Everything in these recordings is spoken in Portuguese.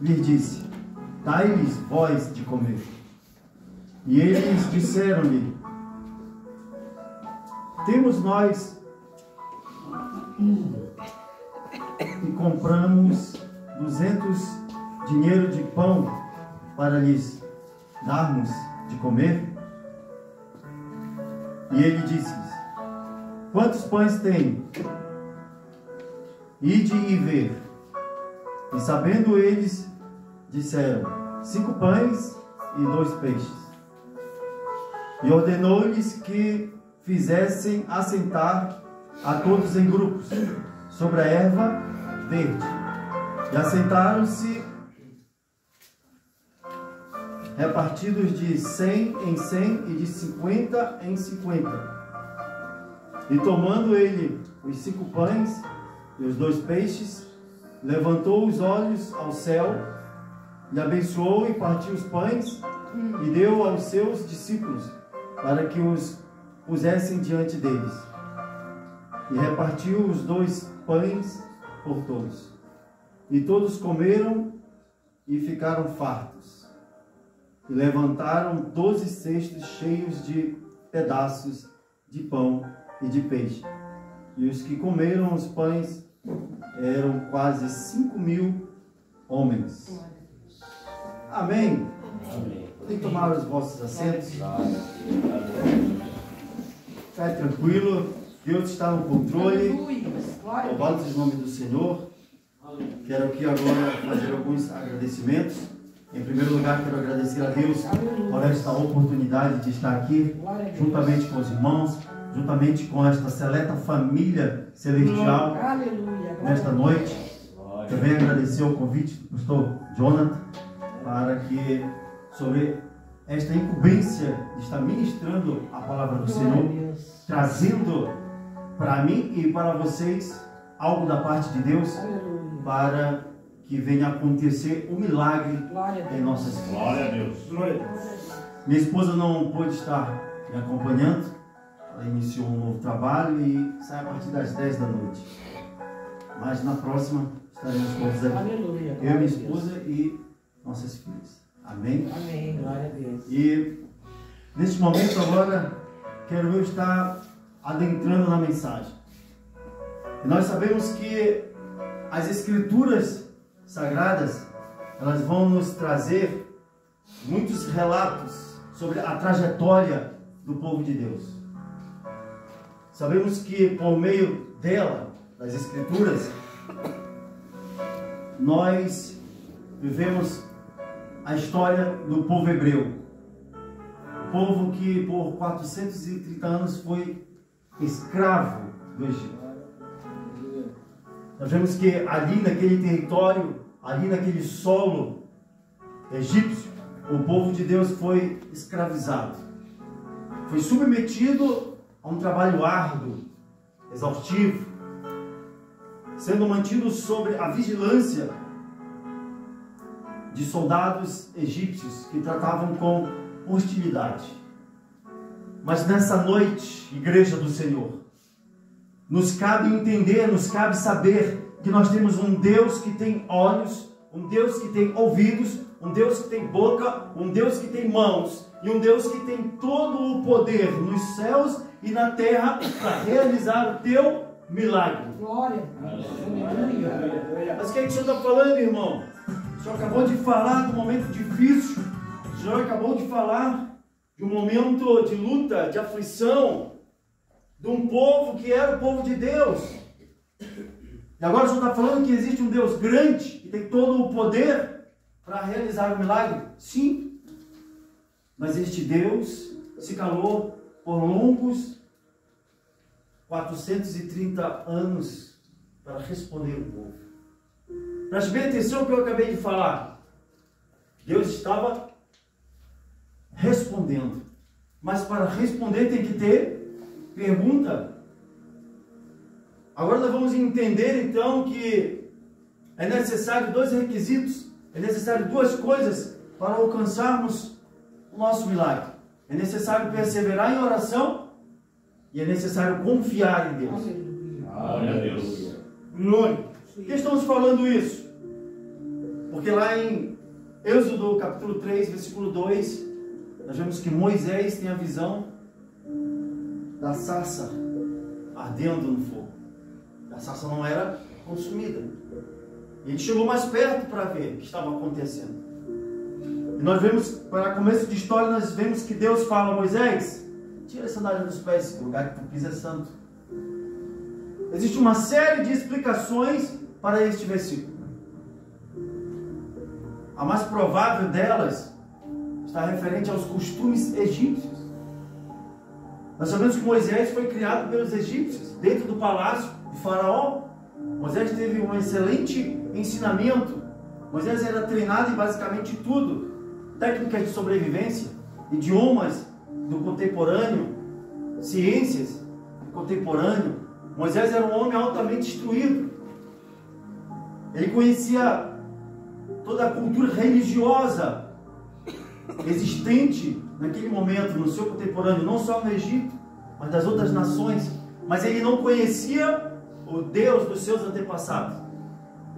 lhe disse: dai-lhes vós de comer. E eles disseram-lhe: temos nós e compramos 200 dinheiro de pão para lhes darmos de comer. E ele disse-lhes: quantos pães tem? Ide e ver. E sabendo eles, disseram: 5 pães e 2 peixes. E ordenou-lhes que fizessem assentar a todos em grupos, sobre a erva verde. E assentaram-se, repartidos de 100 em 100 e de 50 em 50. E tomando ele os 5 pães e os 2 peixes, levantou os olhos ao céu, e abençoou e partiu os pães, e deu aos seus discípulos, para que os pusessem diante deles. E repartiu os 2 pães por todos. E todos comeram e ficaram fartos. E levantaram 12 cestos cheios de pedaços de pão e de peixe. E os que comeram os pães eram quase 5.000 homens. Amém. Amém. Podem tomar os vossos assentos. Fique tranquilo. Deus está no controle. Louvado seja o nome do Senhor. Quero aqui agora fazer alguns agradecimentos. Em primeiro lugar, quero agradecer a Deus por esta oportunidade de estar aqui, juntamente com os irmãos, juntamente com esta seleta família celestial, nesta noite. Também agradecer o convite do pastor Jonathan, para que, sobre esta incumbência de estar ministrando a palavra do Senhor, trazendo para mim e para vocês algo da parte de Deus, para que venha acontecer um milagre em nossas vidas. Glória a Deus. Minha esposa não pôde estar me acompanhando. Ela iniciou um novo trabalho e sai a partir das 10 da noite. Mas na próxima estaremos todos aqui. Eu, minha esposa e nossas filhas. Amém? Amém. Glória a Deus. E neste momento agora quero eu estar adentrando na mensagem. E nós sabemos que as Escrituras Sagradas, elas vão nos trazer muitos relatos sobre a trajetória do povo de Deus. Sabemos que por meio dela, das Escrituras, nós vivemos a história do povo hebreu. O povo que por 430 anos foi escravo do Egito. Nós vemos que ali naquele território, ali naquele solo egípcio, o povo de Deus foi escravizado. Foi submetido a um trabalho árduo, exaustivo, sendo mantido sob a vigilância de soldados egípcios que tratavam com hostilidade. Mas nessa noite, Igreja do Senhor, nos cabe entender, nos cabe saber que nós temos um Deus que tem olhos, um Deus que tem ouvidos, um Deus que tem boca, um Deus que tem mãos e um Deus que tem todo o poder nos céus e na terra para realizar o teu milagre. Glória. Mas o que é que o Senhor está falando, irmão? O Senhor acabou de falar de um momento difícil, o Senhor acabou de falar de um momento de luta, de aflição, de um povo que era o povo de Deus. E agora o Senhor está falando que existe um Deus grande, que tem todo o poder para realizar o milagre? Sim. Mas este Deus se calou por longos 430 anos para responder o povo. Preste bem atenção no que eu acabei de falar. Deus estava respondendo. Mas para responder tem que ter pergunta. Agora nós vamos entender então que é necessário 2 requisitos, é necessário 2 coisas para alcançarmos o nosso milagre. É necessário perseverar em oração e é necessário confiar em Deus. Glória a Deus. Glória. Por que estamos falando isso? Porque lá em Êxodo capítulo 3, versículo 2, nós vemos que Moisés tem a visão da sarça ardendo no fogo. A sarça não era consumida. Ele chegou mais perto para ver o que estava acontecendo. E nós vemos, para começo de história, nós vemos que Deus fala a Moisés: tira a sandália dos pés, que o lugar que tu pisa é santo. Existe uma série de explicações para este versículo. A mais provável delas está referente aos costumes egípcios. Nós sabemos que Moisés foi criado pelos egípcios, dentro do palácio de Faraó. Moisés teve um excelente ensinamento. Moisés era treinado em basicamente tudo: técnicas de sobrevivência, idiomas do contemporâneo, ciências do contemporâneo. Moisés era um homem altamente instruído. Ele conhecia toda a cultura religiosa existente naquele momento no seu contemporâneo, não só no Egito, mas das outras nações. Mas ele não conhecia o Deus dos seus antepassados.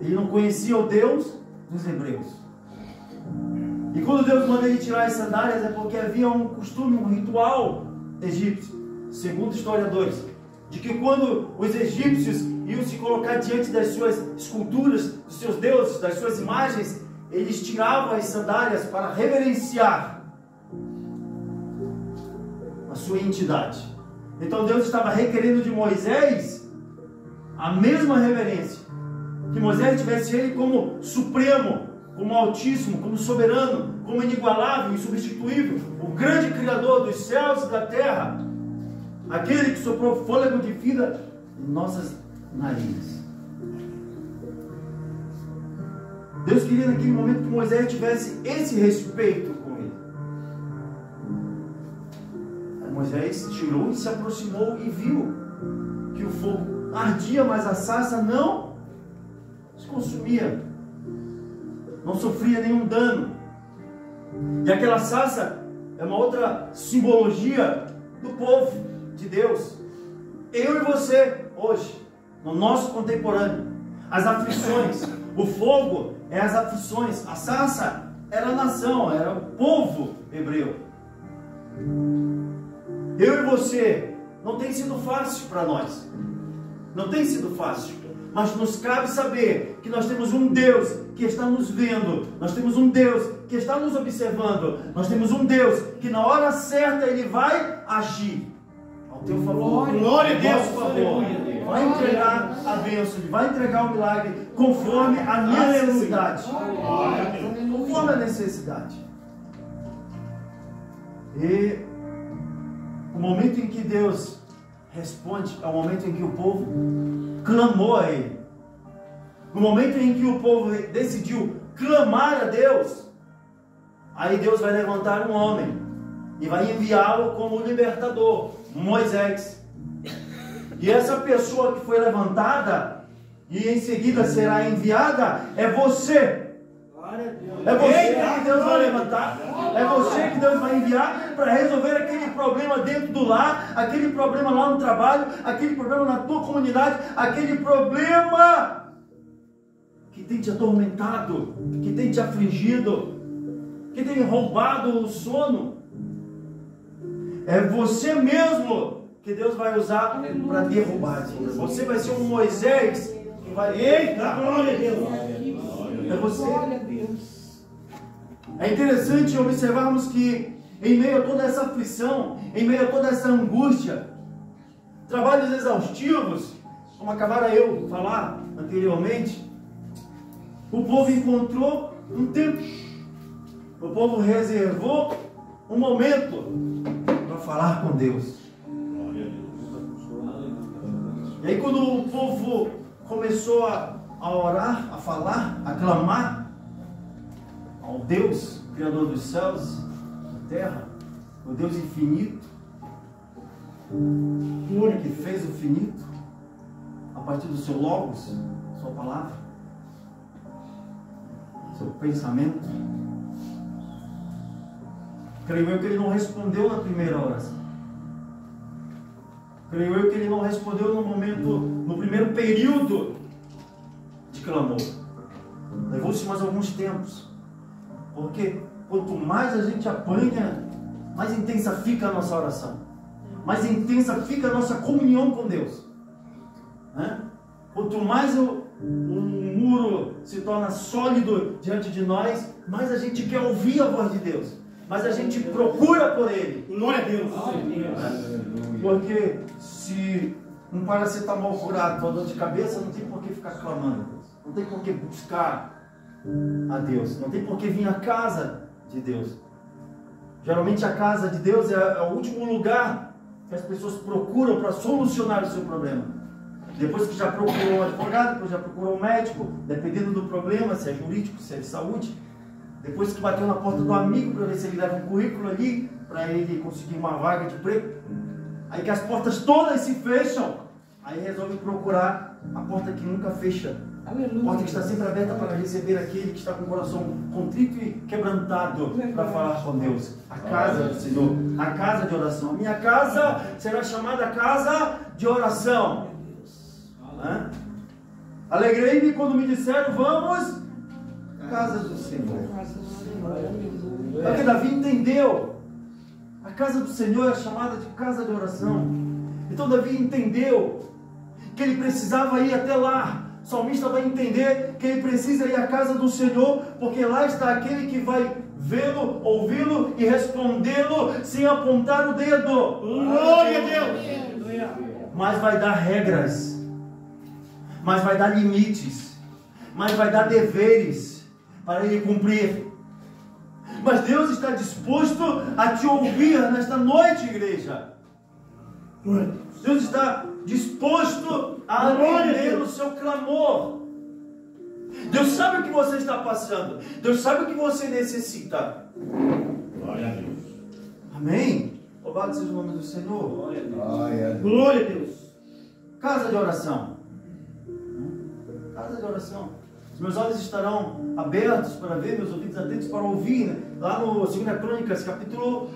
Ele não conhecia o Deus dos hebreus. E quando Deus manda ele tirar as sandálias, é porque havia um costume, um ritual egípcio, segundo historiadores, de que quando os egípcios iam se colocar diante das suas esculturas, dos seus deuses, das suas imagens, eles tiravam as sandálias para reverenciar a sua entidade. Então Deus estava requerendo de Moisés a mesma reverência, que Moisés tivesse ele como supremo, como altíssimo, como soberano, como inigualável, insubstituível, o grande criador dos céus e da terra, aquele que soprou fôlego de vida em nossas narinas. Deus queria naquele momento que Moisés tivesse esse respeito com ele. Aí Moisés tirou e se aproximou e viu que o fogo ardia, mas a sarça não se consumia, não sofria nenhum dano. E aquela sarça é uma outra simbologia do povo de Deus. Eu e você hoje, no nosso contemporâneo, as aflições, o fogo é as aflições, a sarça era a nação, era o povo hebreu. Eu e você, não tem sido fácil para nós, não tem sido fácil, mas nos cabe saber que nós temos um Deus que está nos vendo, nós temos um Deus que está nos observando, nós temos um Deus que na hora certa Ele vai agir ao teu favor. Glória a Deus, por favor. Vai entregar a bênção, Ele vai entregar o milagre conforme a necessidade. Conforme a necessidade. E o momento em que Deus responde é o momento em que o povo clamou a Ele. No momento em que o povo decidiu clamar a Deus, aí Deus vai levantar um homem e vai enviá-lo como libertador, Moisés. E essa pessoa que foi levantada e em seguida será enviada é você. É você que Deus vai levantar. É você que Deus vai enviar para resolver aquele problema dentro do lar, aquele problema lá no trabalho, aquele problema na tua comunidade, aquele problema que tem te atormentado, que tem te afligido, que tem roubado o sono. É você mesmo que Deus vai usar para derrubar. Você vai ser um Moisés que vai... Eita! Glória a Deus! É você. É interessante observarmos que em meio a toda essa aflição, em meio a toda essa angústia, trabalhos exaustivos, como acabara eu de falar anteriormente, o povo encontrou um tempo, o povo reservou um momento para falar com Deus. E aí quando o povo começou a orar, a falar, a clamar ao Deus, Criador dos céus, da terra, o Deus infinito, que fez o finito, a partir do seu logos, sua palavra, seu pensamento. Creio eu que ele não respondeu na primeira oração. Creio eu que ele não respondeu no momento, no primeiro período de clamor. levou-se mais alguns tempos. Porque quanto mais a gente apanha, mais intensa fica a nossa oração. Mais intensa fica a nossa comunhão com Deus. Né? Quanto mais o muro se torna sólido diante de nós, mais a gente quer ouvir a voz de Deus. Mais a gente procura por Ele. Glória a Deus. Porque se um paracetamol curar tua dor de cabeça, não tem por que ficar clamando. Não tem por que buscar a Deus. Não tem por que vir à casa de Deus. Geralmente a casa de Deus é o último lugar que as pessoas procuram para solucionar o seu problema. Depois que já procurou um advogado, depois já procurou um médico, dependendo do problema, se é jurídico, se é de saúde. Depois que bateu na porta do amigo para ver se ele leva um currículo ali, para ele conseguir uma vaga de emprego. Aí que as portas todas se fecham, aí resolve procurar a porta que nunca fecha. A porta que está sempre aberta para receber aquele que está com o coração contrito e quebrantado para falar com Deus. A casa do Senhor, a casa de oração. A minha casa será chamada casa de oração. Alegrei-me quando me disseram, vamos à casa do Senhor. Porque Davi entendeu. A casa do Senhor é chamada de casa de oração. Então Davi entendeu que ele precisava ir até lá. O salmista vai entender que ele precisa ir à casa do Senhor, porque lá está aquele que vai vê-lo, ouvi-lo e respondê-lo sem apontar o dedo. Glória a Deus. Mas vai dar regras, mas vai dar limites, mas vai dar deveres para ele cumprir. Mas Deus está disposto a te ouvir nesta noite, igreja. Deus está disposto a atender o seu clamor. Deus sabe o que você está passando. Deus sabe o que você necessita. Glória a Deus. Amém? Louvado seja o nome do Senhor. Glória a Deus. Glória a Deus. Casa de oração. Casa de oração. Os meus olhos estarão abertos para ver, meus ouvidos atentos para ouvir, né? Lá no 2 Crônicas, capítulo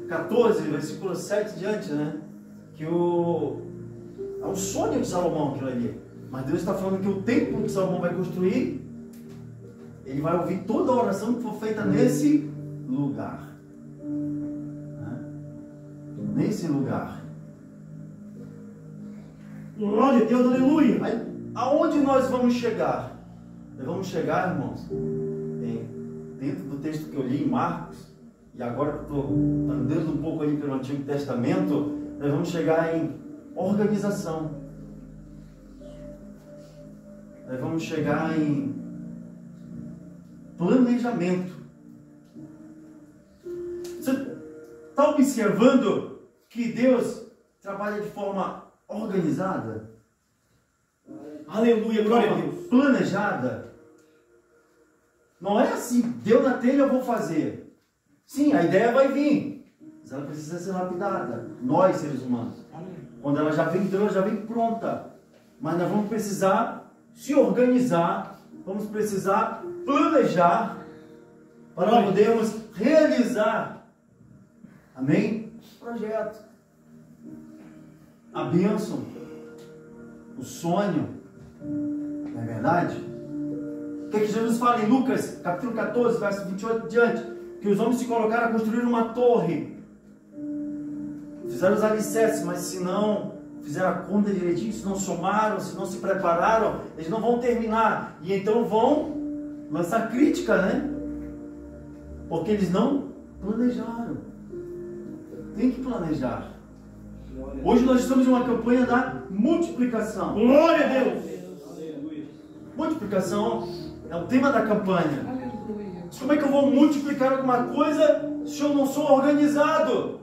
14, versículo 7 diante, né? Que é um sonho de Salomão aquilo ali. Mas Deus está falando que o templo que Salomão vai construir, ele vai ouvir toda a oração que for feita nesse lugar. Né? Nesse lugar. Glória a Deus, aleluia. Aí, aonde nós vamos chegar? Nós vamos chegar, irmãos, dentro do texto que eu li em Marcos, e agora que eu estou andando um pouco ali pelo Antigo Testamento, nós vamos chegar em organização. Nós vamos chegar em planejamento. Você está observando que Deus trabalha de forma organizada? Aleluia, glória a Deus. Planejada. Não é assim, deu na telha, eu vou fazer. Sim, a ideia vai vir, mas ela precisa ser lapidada. Nós, seres humanos. Quando ela já vem, ela já vem pronta. Mas nós vamos precisar se organizar, vamos precisar planejar para podermos realizar. Amém? Projeto. A bênção. O sonho. Não é verdade? O que Jesus fala em Lucas, capítulo 14, verso 28 diante? Que os homens se colocaram a construir uma torre. Fizeram os alicerces, mas se não fizeram a conta direitinho, se não somaram, se não se prepararam, eles não vão terminar. E então vão lançar crítica, né? Porque eles não planejaram. Tem que planejar. Hoje nós estamos em uma campanha da multiplicação. Glória a Deus. Multiplicação é o tema da campanha. Mas como é que eu vou multiplicar alguma coisa se eu não sou organizado?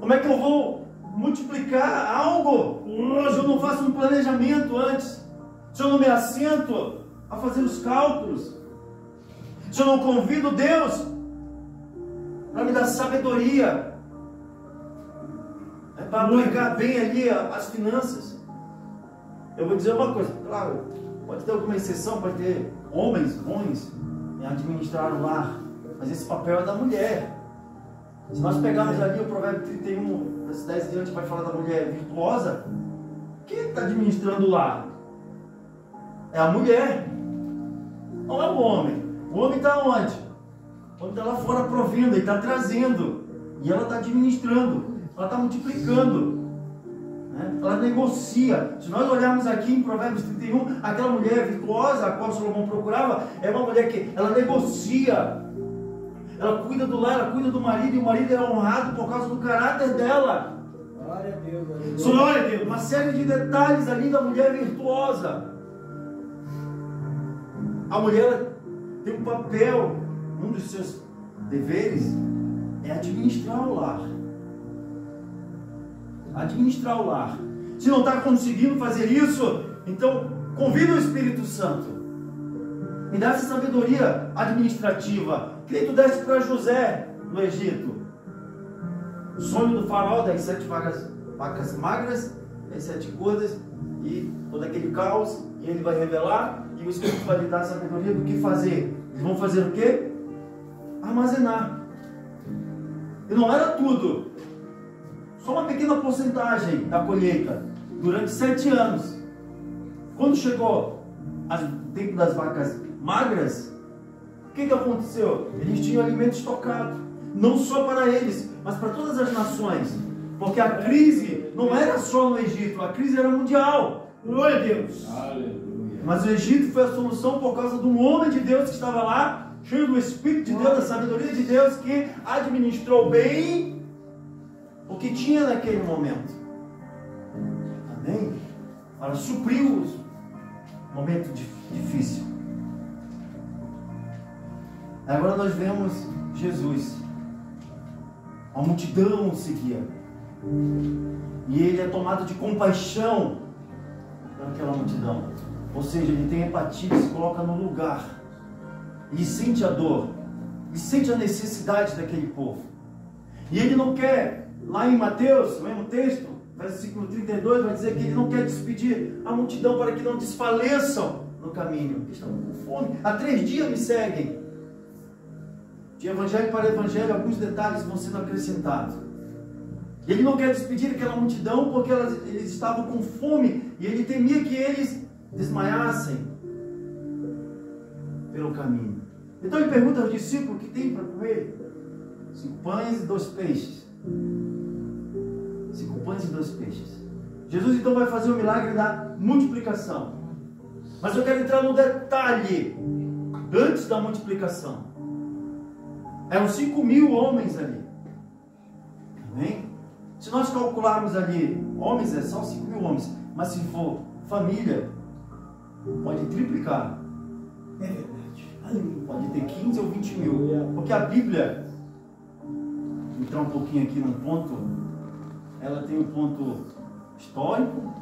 Como é que eu vou multiplicar algo se eu não faço um planejamento antes? Se eu não me assento a fazer os cálculos? Se eu não convido Deus para me dar sabedoria, para aplicar bem ali as finanças? Eu vou dizer uma coisa, claro, pode ter alguma exceção, pode ter homens bons em administrar o lar, mas esse papel é da mulher. Se nós pegarmos ali o provérbio 31, verso 10 diante, vai falar da mulher virtuosa. Quem está administrando o lar? É a mulher. Não é o homem. O homem está onde? O homem está lá fora provendo, ele está trazendo. E ela está administrando. Ela está multiplicando. Né? Ela negocia. Se nós olharmos aqui em Provérbios 31, aquela mulher virtuosa a qual Salomão procurava, é uma mulher que ela negocia. Ela cuida do lar, ela cuida do marido, e o marido é honrado por causa do caráter dela. Glória a Deus. Glória a Deus. Uma série de detalhes ali da mulher virtuosa. A mulher tem um papel, um dos seus deveres é administrar o lar. Administrar o lar. Se não está conseguindo fazer isso, então convida o Espírito Santo. Me dá essa sabedoria administrativa. Que tu deste para José no Egito. O sonho do faraó das 7 vacas magras, as 7 gordas e todo aquele caos. E ele vai revelar e o Espírito vai lhe dar a sabedoria do que fazer. Eles vão fazer o quê? Armazenar. E não era tudo. Só uma pequena porcentagem da colheita. Durante 7 anos. Quando chegou o tempo das vacas magras, o que aconteceu? Eles tinham alimento estocado. Não só para eles, mas para todas as nações. Porque a crise não era só no Egito, a crise era mundial. Glória a Deus. Aleluia. Mas o Egito foi a solução por causa de um homem de Deus que estava lá, cheio do Espírito de Deus, da sabedoria de Deus, que administrou bem o que tinha naquele momento. Amém? Para suprir o momento difícil. Agora nós vemos Jesus. A multidão o seguia. E ele é tomado de compaixão daquela multidão. Ou seja, ele tem empatia, se coloca no lugar. Ele sente a dor. Ele sente a necessidade daquele povo. E ele não quer, lá em Mateus, no mesmo texto, versículo 32, vai dizer que ele não quer despedir a multidão para que não desfaleçam no caminho. Eles estão com fome. Há 3 dias me seguem. De evangelho para evangelho, alguns detalhes vão sendo acrescentados. Ele não quer despedir aquela multidão porque eles estavam com fome e ele temia que eles desmaiassem pelo caminho. Então ele pergunta aos discípulos o que tem para comer. 5 pães e 2 peixes. 5 pães e 2 peixes. Jesus então vai fazer o milagre da multiplicação. Mas eu quero entrar no detalhe antes da multiplicação. Eram 5.000 homens ali. Amém? Se nós calcularmos ali, homens é só 5.000 homens. Mas se for família, pode triplicar. É verdade. Pode ter 15 ou 20 mil. Porque a Bíblia, entrar um pouquinho aqui num ponto, ela tem um ponto histórico,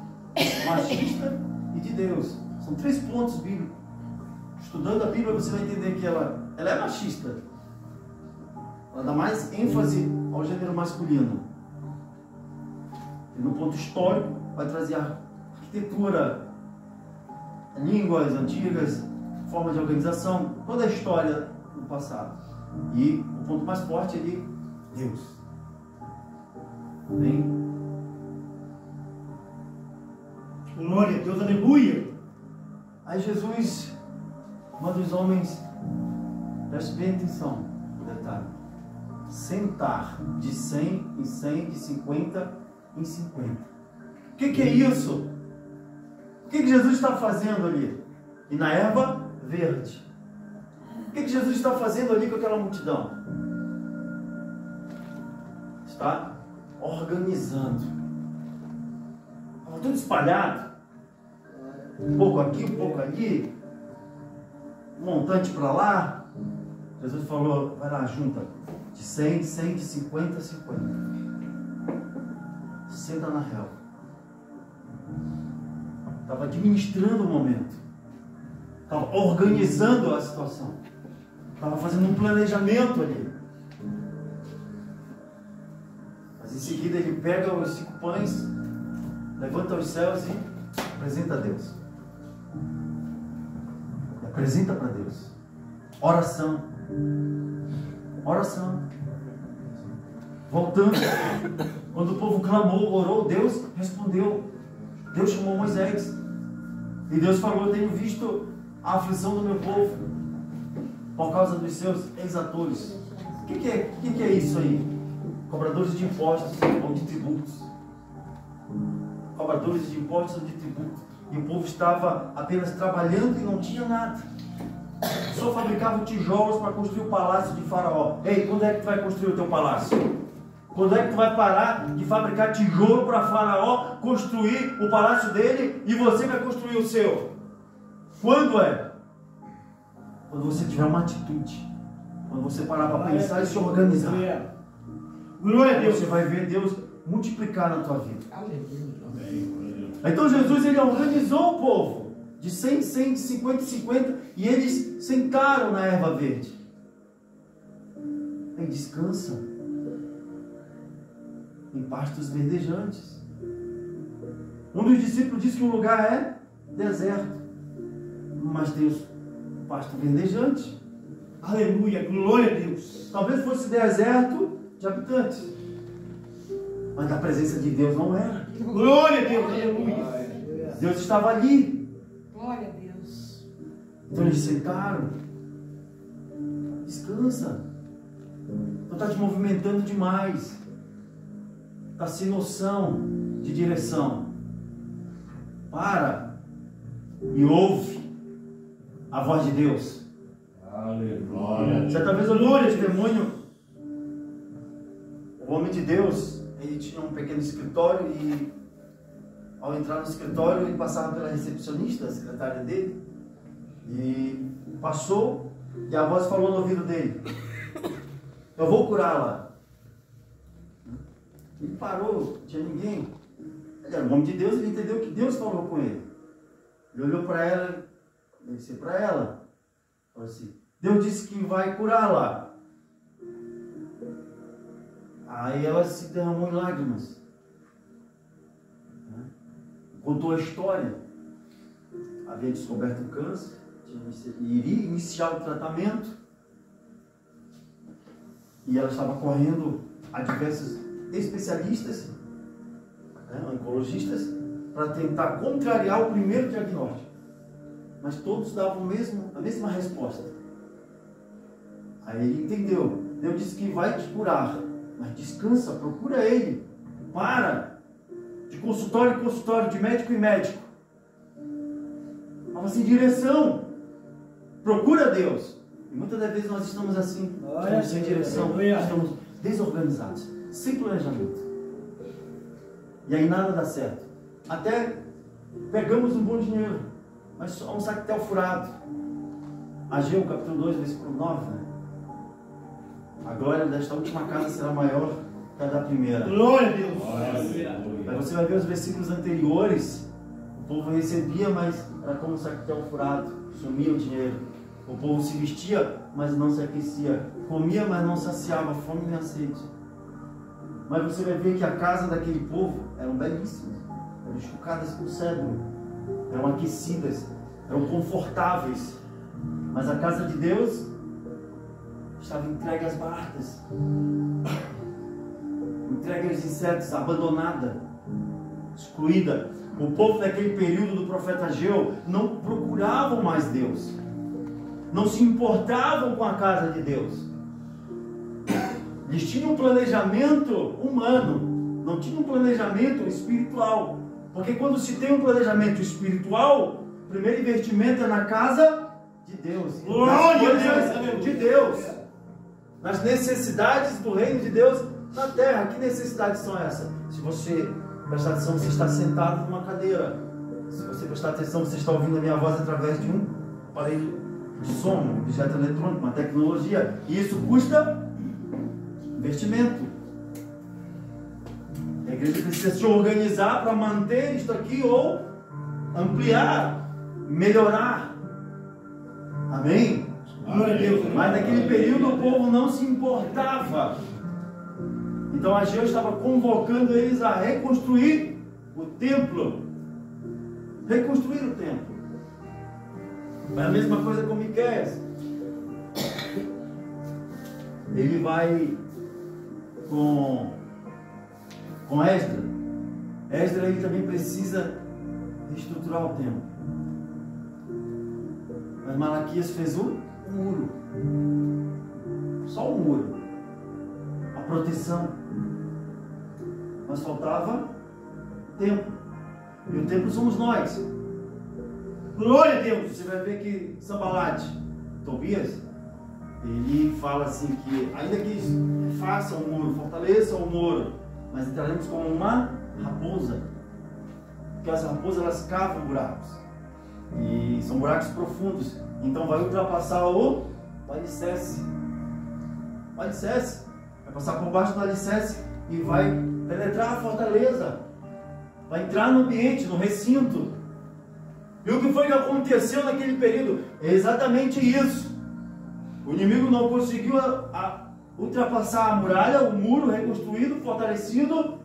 machista e de Deus. São 3 pontos bíblicos. Estudando a Bíblia você vai entender que ela é machista. Ela dá mais ênfase ao gênero masculino. E no ponto histórico vai trazer a arquitetura, línguas antigas, forma de organização, toda a história do passado. E o ponto mais forte é de Deus. Amém? Glória a Deus, aleluia. Aí Jesus manda os homens, preste bem atenção no detalhe, sentar de 100 em 100, de 50 em 50. O que é isso? O que Jesus está fazendo ali? E na erva verde. O que Jesus está fazendo ali com aquela multidão? Está organizando. Estava tudo espalhado. Um pouco aqui, um pouco ali. Um montante para lá. Jesus falou, vai lá, junta. De 100, 100, de 50, 50. Senta na relva. Estava administrando o momento. Estava organizando a situação. Estava fazendo um planejamento ali. Mas em seguida ele pega os 5 pães, levanta os céus e apresenta a Deus. E apresenta para Deus. Oração. Oração. Voltando. Quando o povo clamou, orou, Deus respondeu. Deus chamou Moisés. E Deus falou: eu tenho visto a aflição do meu povo por causa dos seus exatores. O que é isso aí? Cobradores de impostos ou de tributos. Cobradores de impostos ou de tributos. E o povo estava apenas trabalhando e não tinha nada. Só fabricavam tijolos para construir o palácio de Faraó. Ei, quando é que tu vai construir o teu palácio? Quando é que tu vai parar de fabricar tijolo para Faraó construir o palácio dele e você vai construir o seu? Quando é? Quando você tiver uma atitude. Quando você parar para pensar e se organizar. Glória a Deus. Você vai ver Deus multiplicar na tua vida. Então Jesus, ele organizou o povo de 100, 100, de 50, 50, e eles sentaram na erva verde. E descansa em pastos verdejantes. Um dos discípulos disse que o lugar é deserto, mas tem o pasto verdejante. Aleluia, glória a Deus. Talvez fosse deserto de habitantes, mas da presença de Deus não era. Glória a Deus, aleluia. Deus estava ali. Glória a Deus. Então eles sentaram. Descansa. Não está te movimentando demais. Está sem noção de direção. Para e ouve a voz de Deus. Aleluia. Certa vez eu li um testemunho. O homem de Deus, ele tinha um pequeno escritório e ao entrar no escritório ele passava pela recepcionista, a secretária dele, e passou e a voz falou no ouvido dele: eu vou curá-la. Ele parou, não tinha ninguém. Ele era um homem de Deus, ele entendeu que Deus falou com ele. Ele olhou para ela, ele disse para ela, falou assim: Deus disse que vai curá-la. Aí ela se derramou em lágrimas. Contou a história. Havia descoberto o câncer, iria iniciar o tratamento. E ela estava correndo a diversos especialistas, oncologistas, para tentar contrariar o primeiro diagnóstico. Mas todos davam a mesma resposta. Aí ele entendeu. Deus disse que vai te curar. Mas descansa, procura Ele. Para de consultório em consultório, de médico em médico. Vamos em direção. Procura Deus. E muitas das vezes nós estamos assim, estamos sem direção, estamos desorganizados, sem planejamento. E aí nada dá certo. Até pegamos um bom dinheiro, mas só um sactel furado. Ageu, capítulo 2, versículo 9, né? A glória desta última casa será maior que a da primeira. Glória a Deus. Aí você vai ver os versículos anteriores. O povo recebia, mas era como um sactel furado. Sumia o dinheiro. O povo se vestia, mas não se aquecia. Comia, mas não saciava fome nem a sede. Mas você vai ver que a casa daquele povo eram belíssimas. Eram estucadas com cedro. Eram aquecidas. Eram confortáveis. Mas a casa de Deus estava entregue às baratas, entregue aos insetos, abandonada, excluída. O povo daquele período do profeta Ageu não procuravam mais Deus, não se importavam com a casa de Deus. Eles tinham um planejamento humano, não tinham um planejamento espiritual. Porque quando se tem um planejamento espiritual, o primeiro investimento é na casa de Deus, Glória a nas Deus, coisas de Deus, nas necessidades do reino de Deus na terra. Que necessidades são essas? Se você prestar atenção, você está sentado numa cadeira. Se você prestar atenção, você está ouvindo a minha voz através de um aparelho de som, um objeto eletrônico, uma tecnologia. E isso custa investimento. A igreja precisa se organizar para manter isto aqui ou ampliar, melhorar. Amém? Glória a Deus. Mas naquele período o povo não se importava. Então Ageu estava convocando eles a reconstruir o templo. Reconstruir o templo. É a mesma coisa com Miqueias. Ele vai com Esdras. Esdras ele também precisa reestruturar o templo. Mas Malaquias fez um muro. Só um muro. A proteção. Mas faltava templo. E o templo somos nós. Glória a Deus. Você vai ver que Sambalat, Tobias, ele fala assim que ainda que façam um muro, fortaleçam o muro, mas entraremos como uma raposa. Porque as raposas, elas cavam buracos. E são buracos profundos. Então vai ultrapassar o alicerce. O alicerce. Vai passar por baixo do alicerce e vai penetrar a fortaleza. Vai entrar no ambiente, no recinto. E o que foi que aconteceu naquele período? É exatamente isso. O inimigo não conseguiu ultrapassar a muralha, o muro reconstruído, fortalecido,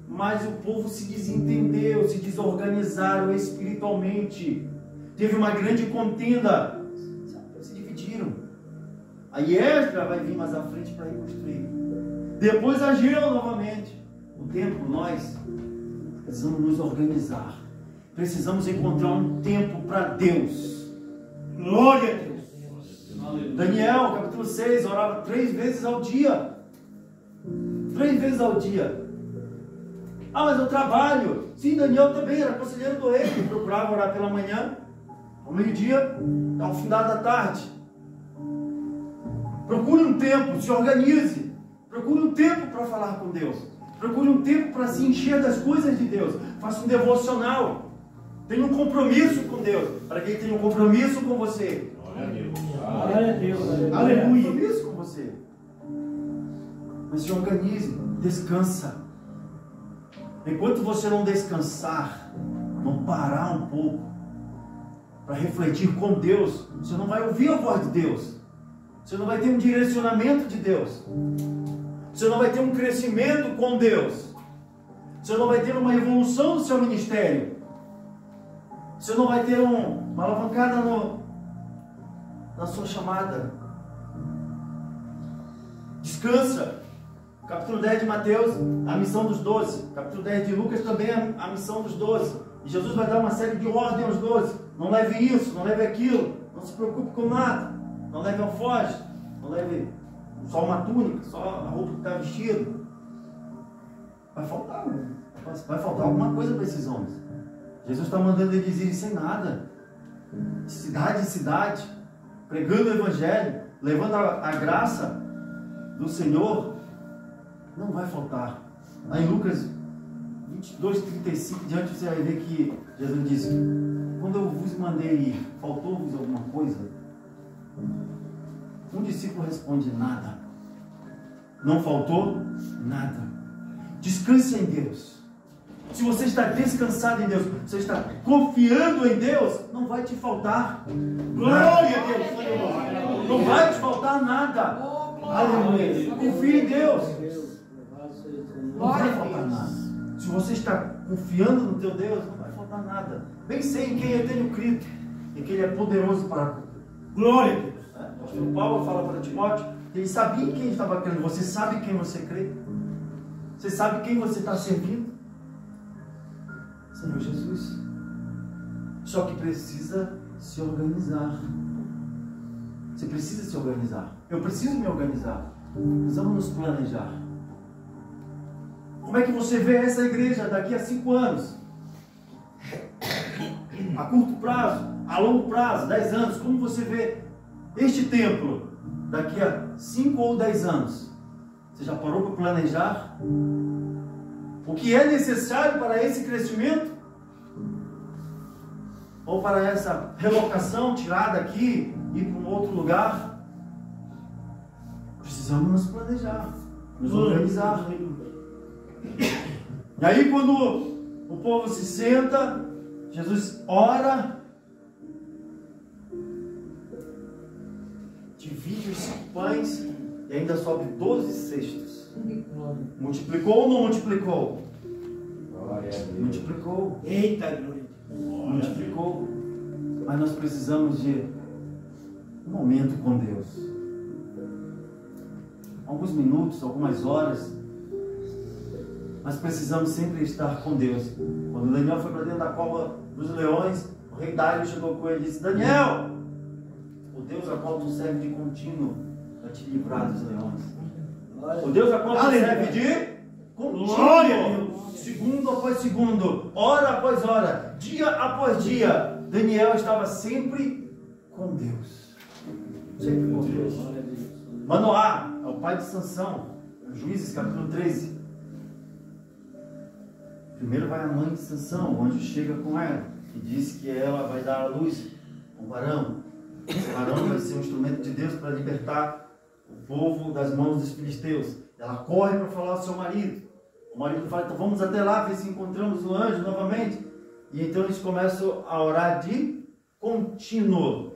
mas o povo se desentendeu, se desorganizaram espiritualmente. Teve uma grande contenda, se dividiram. Aí Esdras vai vir mais à frente para reconstruir. Depois Ageu novamente. O templo, nós precisamos nos organizar. Precisamos encontrar um tempo para Deus. Glória a Deus. Daniel, capítulo 6, orava 3 vezes ao dia. 3 vezes ao dia. Ah, mas eu trabalho. Sim, Daniel também era conselheiro do rei. Ele procurava orar pela manhã, ao meio-dia, ao final da tarde. Procure um tempo, se organize. Procure um tempo para falar com Deus. Procure um tempo para se encher das coisas de Deus. Faça um devocional. Tenha um compromisso com Deus. Para quem tem um compromisso com você. Glória a Deus. Glória a Deus. Aleluia. Compromisso com você. Mas se organize. Descansa. Enquanto você não descansar, não parar um pouco para refletir com Deus, você não vai ouvir a voz de Deus. Você não vai ter um direcionamento de Deus. Você não vai ter um crescimento com Deus. Você não vai ter uma evolução do seu ministério. Você não vai ter uma alavancada na sua chamada. Descansa. Capítulo 10 de Mateus, a missão dos 12. Capítulo 10 de Lucas também a missão dos 12. E Jesus vai dar uma série de ordens aos 12. Não leve isso, não leve aquilo. Não se preocupe com nada. Não leve alforje. Não leve só uma túnica, só a roupa que está vestido. Vai faltar alguma coisa para esses homens. Jesus está mandando eles irem sem nada. De cidade em cidade. Pregando o Evangelho. Levando a graça do Senhor. Não vai faltar. Aí em Lucas 22, 35 diante, você vai ver que Jesus disse: quando eu vos mandei ir, faltou-vos alguma coisa? Um discípulo responde: nada. Não faltou nada. Descanse em Deus. Se você está descansado em Deus, você está confiando em Deus, não vai te faltar. Glória a Deus. Não vai te faltar nada. Aleluia. Confie em Deus. Não vai faltar nada. Se você está confiando no teu Deus, não vai faltar nada. Bem sei em quem eu tenho crido, e que Ele é poderoso para. Glória a Deus. O apóstolo Paulo fala para Timóteo que ele sabia em quem estava crendo. Você sabe em quem você crê? Você sabe quem você está servindo? Senhor Jesus. Só que precisa se organizar. Você precisa se organizar. Eu preciso me organizar. Precisamos nos planejar. Como é que você vê essa igreja daqui a 5 anos? A curto prazo, a longo prazo, 10 anos. Como você vê este templo daqui a 5 ou 10 anos? Você já parou para planejar? O que é necessário para esse crescimento? Ou para essa relocação, tirada aqui e ir para um outro lugar? Precisamos nos planejar, nos organizar. E aí quando o povo se senta, Jesus ora, divide os 5 pães e ainda sobe 12 cestos. Multiplicou ou não multiplicou? Glória a Deus. Multiplicou. Eita, glória. Multiplicou. Mas nós precisamos de um momento com Deus. Alguns minutos, algumas horas. Mas precisamos sempre estar com Deus. Quando Daniel foi para dentro da cova dos leões, o rei Dário chegou com ele e disse: Daniel, Deus a qual tu serve de contínuo para te livrar dos leões. O Deus a qual tu serve de contínuo, segundo após segundo, hora após hora, dia após dia. Daniel estava sempre com Deus. Sempre com Deus. Manoá é o pai de Sansão, Juízes capítulo 13. Primeiro vai a mãe de Sansão, o anjo chega com ela e diz que ela vai dar à luz um varão. Esse varão vai ser um instrumento de Deus para libertar o povo das mãos dos filisteus. Ela corre para falar ao seu marido. O marido fala, então vamos até lá ver se encontramos o anjo novamente. E então eles começam a orar de contínuo.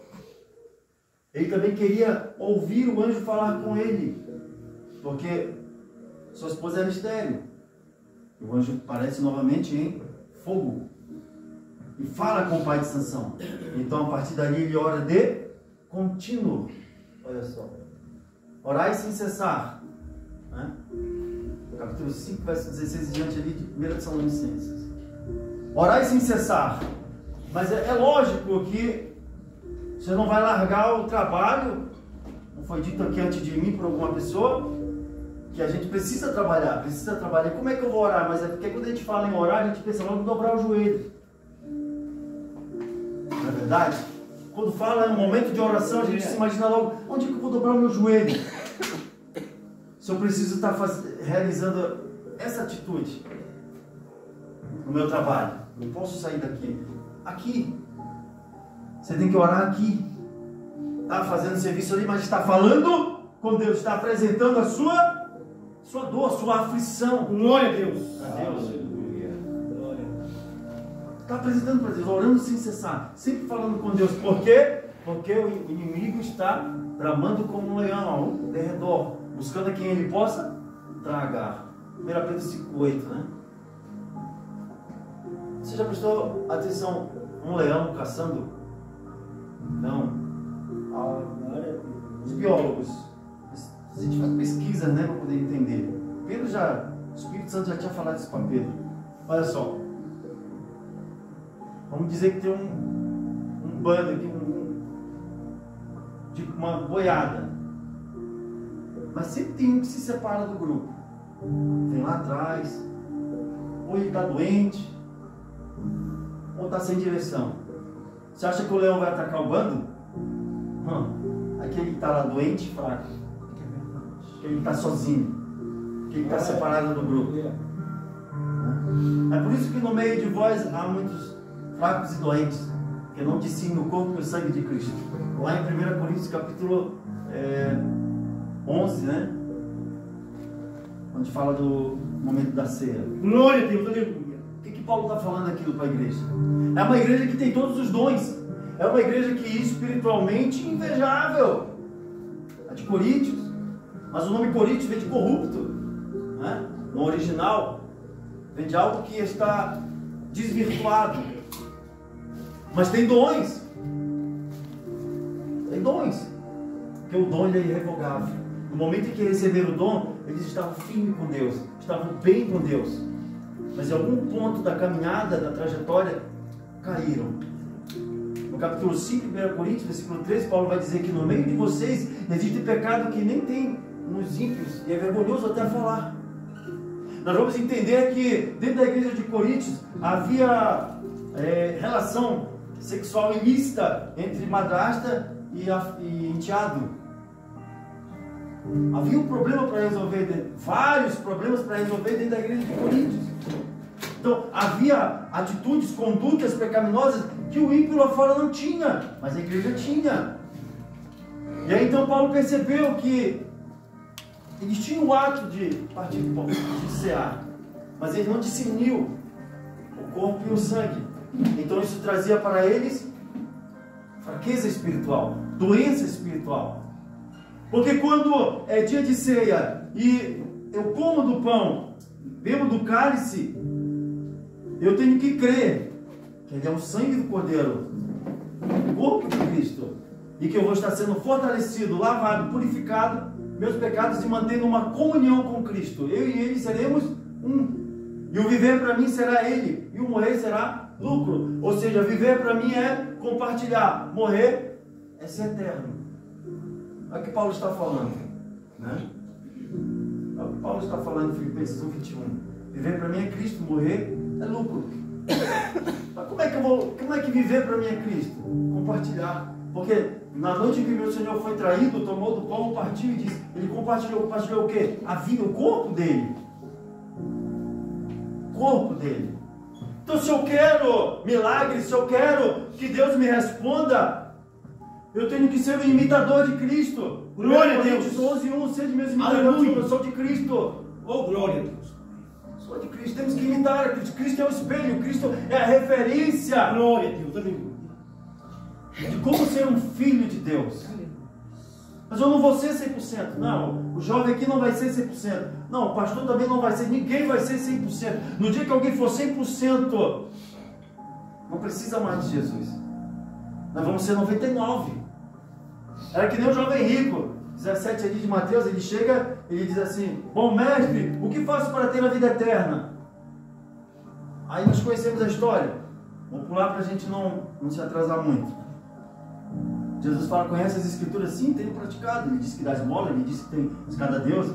Ele também queria ouvir o anjo falar com ele, porque sua esposa era estéril. E o anjo aparece novamente em fogo e fala com o pai de Sansão. Então a partir dali ele ora de contínuo. Olha só, orai sem cessar, né? Capítulo 5, verso 16 diante ali de 1 Tessalonicenses. Orai sem cessar. Mas é lógico que você não vai largar o trabalho. Não foi dito aqui antes de mim por alguma pessoa que a gente precisa trabalhar, precisa trabalhar. Como é que eu vou orar? Mas é porque quando a gente fala em orar, a gente pensa logo em dobrar o joelho. Não é verdade? Quando fala em um momento de oração, a gente se imagina logo, onde é que eu vou dobrar o meu joelho? Se eu preciso estar realizando essa atitude no meu trabalho, não posso sair daqui. Aqui. Você tem que orar aqui. Está fazendo serviço ali, mas está falando com Deus, está apresentando a sua dor, a sua aflição. Glória a Deus. A Deus. Glória. Está apresentando para Deus, orando sem cessar, sempre falando com Deus. Por quê? Porque o inimigo está bramando como um leão ao derredor, buscando a quem ele possa tragar. 1 Pedro 5,8, né? Você já prestou atenção? Um leão caçando? Não. Os biólogos, a gente faz pesquisa, né, para poder entender. O Espírito Santo já tinha falado isso para Pedro. Olha só. Vamos dizer que tem um bando aqui, de uma boiada. Mas sempre tem um que se separa do grupo. Vem lá atrás, ou ele está doente, ou está sem direção. Você acha que o leão vai atacar o bando? Aquele que está lá doente e fraco, aquele que está sozinho, aquele que está separado do grupo. É por isso que no meio de vós há muitos fracos e doentes, que não discernem o corpo e o sangue de Cristo. Lá em 1 Coríntios capítulo 11, né? Onde fala do momento da ceia. Glória a Deus, aleluia. O que Paulo está falando aquilo para a igreja? É uma igreja que tem todos os dons. É uma igreja que é espiritualmente invejável. A de Coríntios. Mas o nome Coríntios vem de corrupto, né? No original vem de algo que está desvirtuado. Mas tem dons. Tem dons. Porque o dom ele é irrevogável. No momento em que receberam o dom, eles estavam firmes com Deus, estavam bem com Deus. Mas em algum ponto da caminhada, da trajetória, caíram. No capítulo 5, 1 Coríntios, versículo 13, Paulo vai dizer que no meio de vocês existe pecado que nem tem nos ímpios, e é vergonhoso até falar. Nós vamos entender que dentro da igreja de Coríntios havia relação sexual ilícita entre madrasta e enteado. Havia um problema para resolver, vários problemas para resolver dentro da igreja de Coríntios. Então, havia atitudes, condutas pecaminosas que o ímpio lá fora não tinha, mas a igreja tinha. E aí então Paulo percebeu que eles tinham o ato de partir de cear, mas ele não discerniu o corpo e o sangue. Então isso trazia para eles fraqueza espiritual, doença espiritual. Porque quando é dia de ceia e eu como do pão, bebo do cálice, eu tenho que crer que ele é o sangue do Cordeiro, o corpo de Cristo, e que eu vou estar sendo fortalecido, lavado, purificado, meus pecados e mantendo uma comunhão com Cristo. Eu e ele seremos um. E o viver para mim será ele, e o morrer será lucro. Ou seja, viver para mim é compartilhar, morrer é ser eterno. É o que Paulo está falando, né? É o que Paulo está falando em Filipenses 1:21. Viver para mim é Cristo, morrer é lucro. Mas como é que viver para mim é Cristo? Compartilhar. Porque na noite em que meu Senhor foi traído, tomou do pão, partiu e disse, ele compartilhou o quê? A vida, o corpo dele. O corpo dele. Então, se eu quero milagres, se eu quero que Deus me responda, eu tenho que ser um imitador de Cristo. Glória a Deus. 11:1, sede meus imitadores, eu sou de Cristo. Oh, glória a Deus. Sou de Cristo, temos que imitar a Cristo. Cristo é o espelho, Cristo é a referência Glória a Deus. Aleluia. de como ser um filho de Deus. Mas eu não vou ser 100%. Não, o jovem aqui não vai ser 100%. Não, o pastor também não vai ser. Ninguém vai ser 100%. No dia que alguém for 100%, não precisa mais de Jesus. Nós vamos ser 99%. Era que nem o jovem rico. 17 ali de Mateus, ele chega, ele diz assim: bom mestre, o que faço para ter a vida eterna? Aí nós conhecemos a história. Vou pular para a gente não se atrasar muito. Jesus fala: conhece as escrituras? Sim, tenho praticado. Ele disse que dá esmola, ele disse que tem escada a Deus,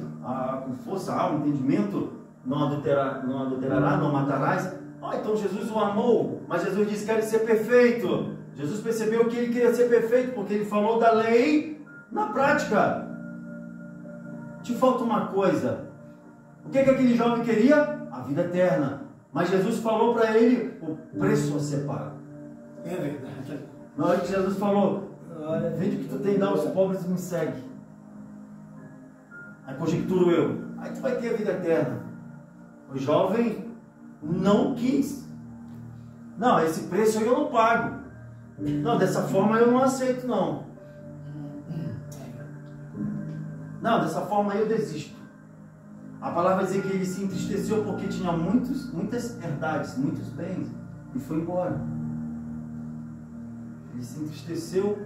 com força, alma, entendimento, não adulterará, não matarás. Então Jesus o amou, mas Jesus disse que quer ser perfeito. Jesus percebeu que ele queria ser perfeito, porque ele falou da lei na prática. Te falta uma coisa. O que aquele jovem queria? A vida eterna. Mas Jesus falou para ele o preço a ser pago. É verdade. Na hora que Jesus falou: vende o que tu tem, dá aos pobres e me segue. Aí conjecturo eu: aí tu vai ter a vida eterna. O jovem não quis. Não, esse preço aí eu não pago. Não, dessa forma eu não aceito, não. Não, dessa forma eu desisto. A palavra diz que ele se entristeceu porque tinha muitas herdades, muitos bens, e foi embora. Ele se entristeceu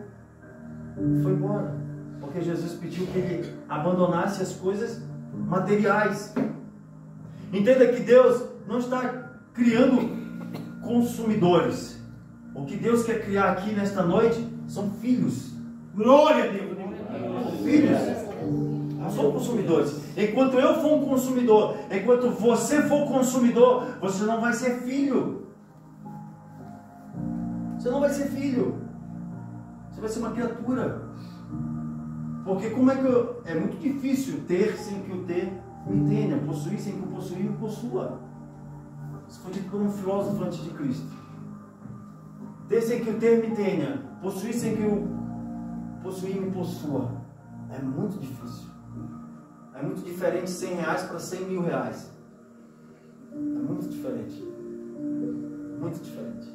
e foi embora, porque Jesus pediu que ele abandonasse as coisas materiais. Entenda que Deus não está criando consumidores. O que Deus quer criar aqui nesta noite são filhos. Glória a Deus. Filhos. Não são consumidores. Enquanto eu for um consumidor, enquanto você for consumidor, você não vai ser filho. Você não vai ser filho. Você vai ser uma criatura. Porque como é que é muito difícil ter sem que o ter me tenha, possuir sem que o possuir me possua. Isso foi dito por um filósofo antes de Cristo. Ter sem que o ter me tenha, possuir sem que o possuir me possua. É muito difícil. É muito diferente 100 reais para 100 mil reais. É muito diferente. Muito diferente.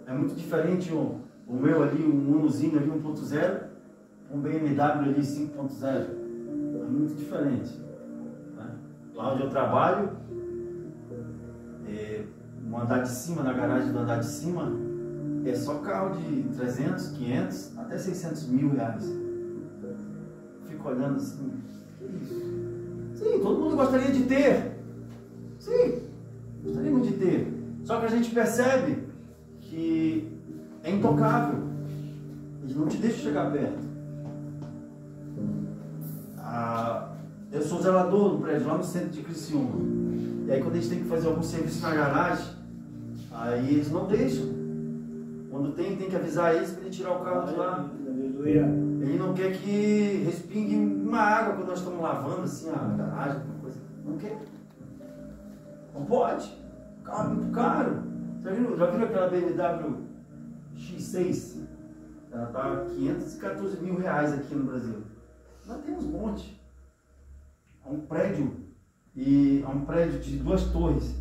É muito diferente o meu ali, um Unozinho ali 1.0, um BMW ali 5.0. É muito diferente. Né? Lá onde eu trabalho, no andar de cima, na garagem do andar de cima, é só carro de 300, 500, até 600 mil reais. Fico olhando assim, que isso? Sim, todo mundo gostaria de ter. Sim, gostaríamos de ter. Só que a gente percebe que é intocável. Eles não te deixam chegar perto. Eu sou zelador do prédio lá no centro de Criciúma. E aí quando eles têm que fazer algum serviço na garagem, aí eles não deixam. Quando tem que avisar eles para ele tirar o carro de lá. Ele não quer que respingue uma água quando nós estamos lavando assim a garagem, alguma coisa. Não quer. Não pode. O carro é muito caro. Já viram aquela BMW X6? Ela está 514 mil reais aqui no Brasil. Nós temos um monte. É um prédio de 2 torres.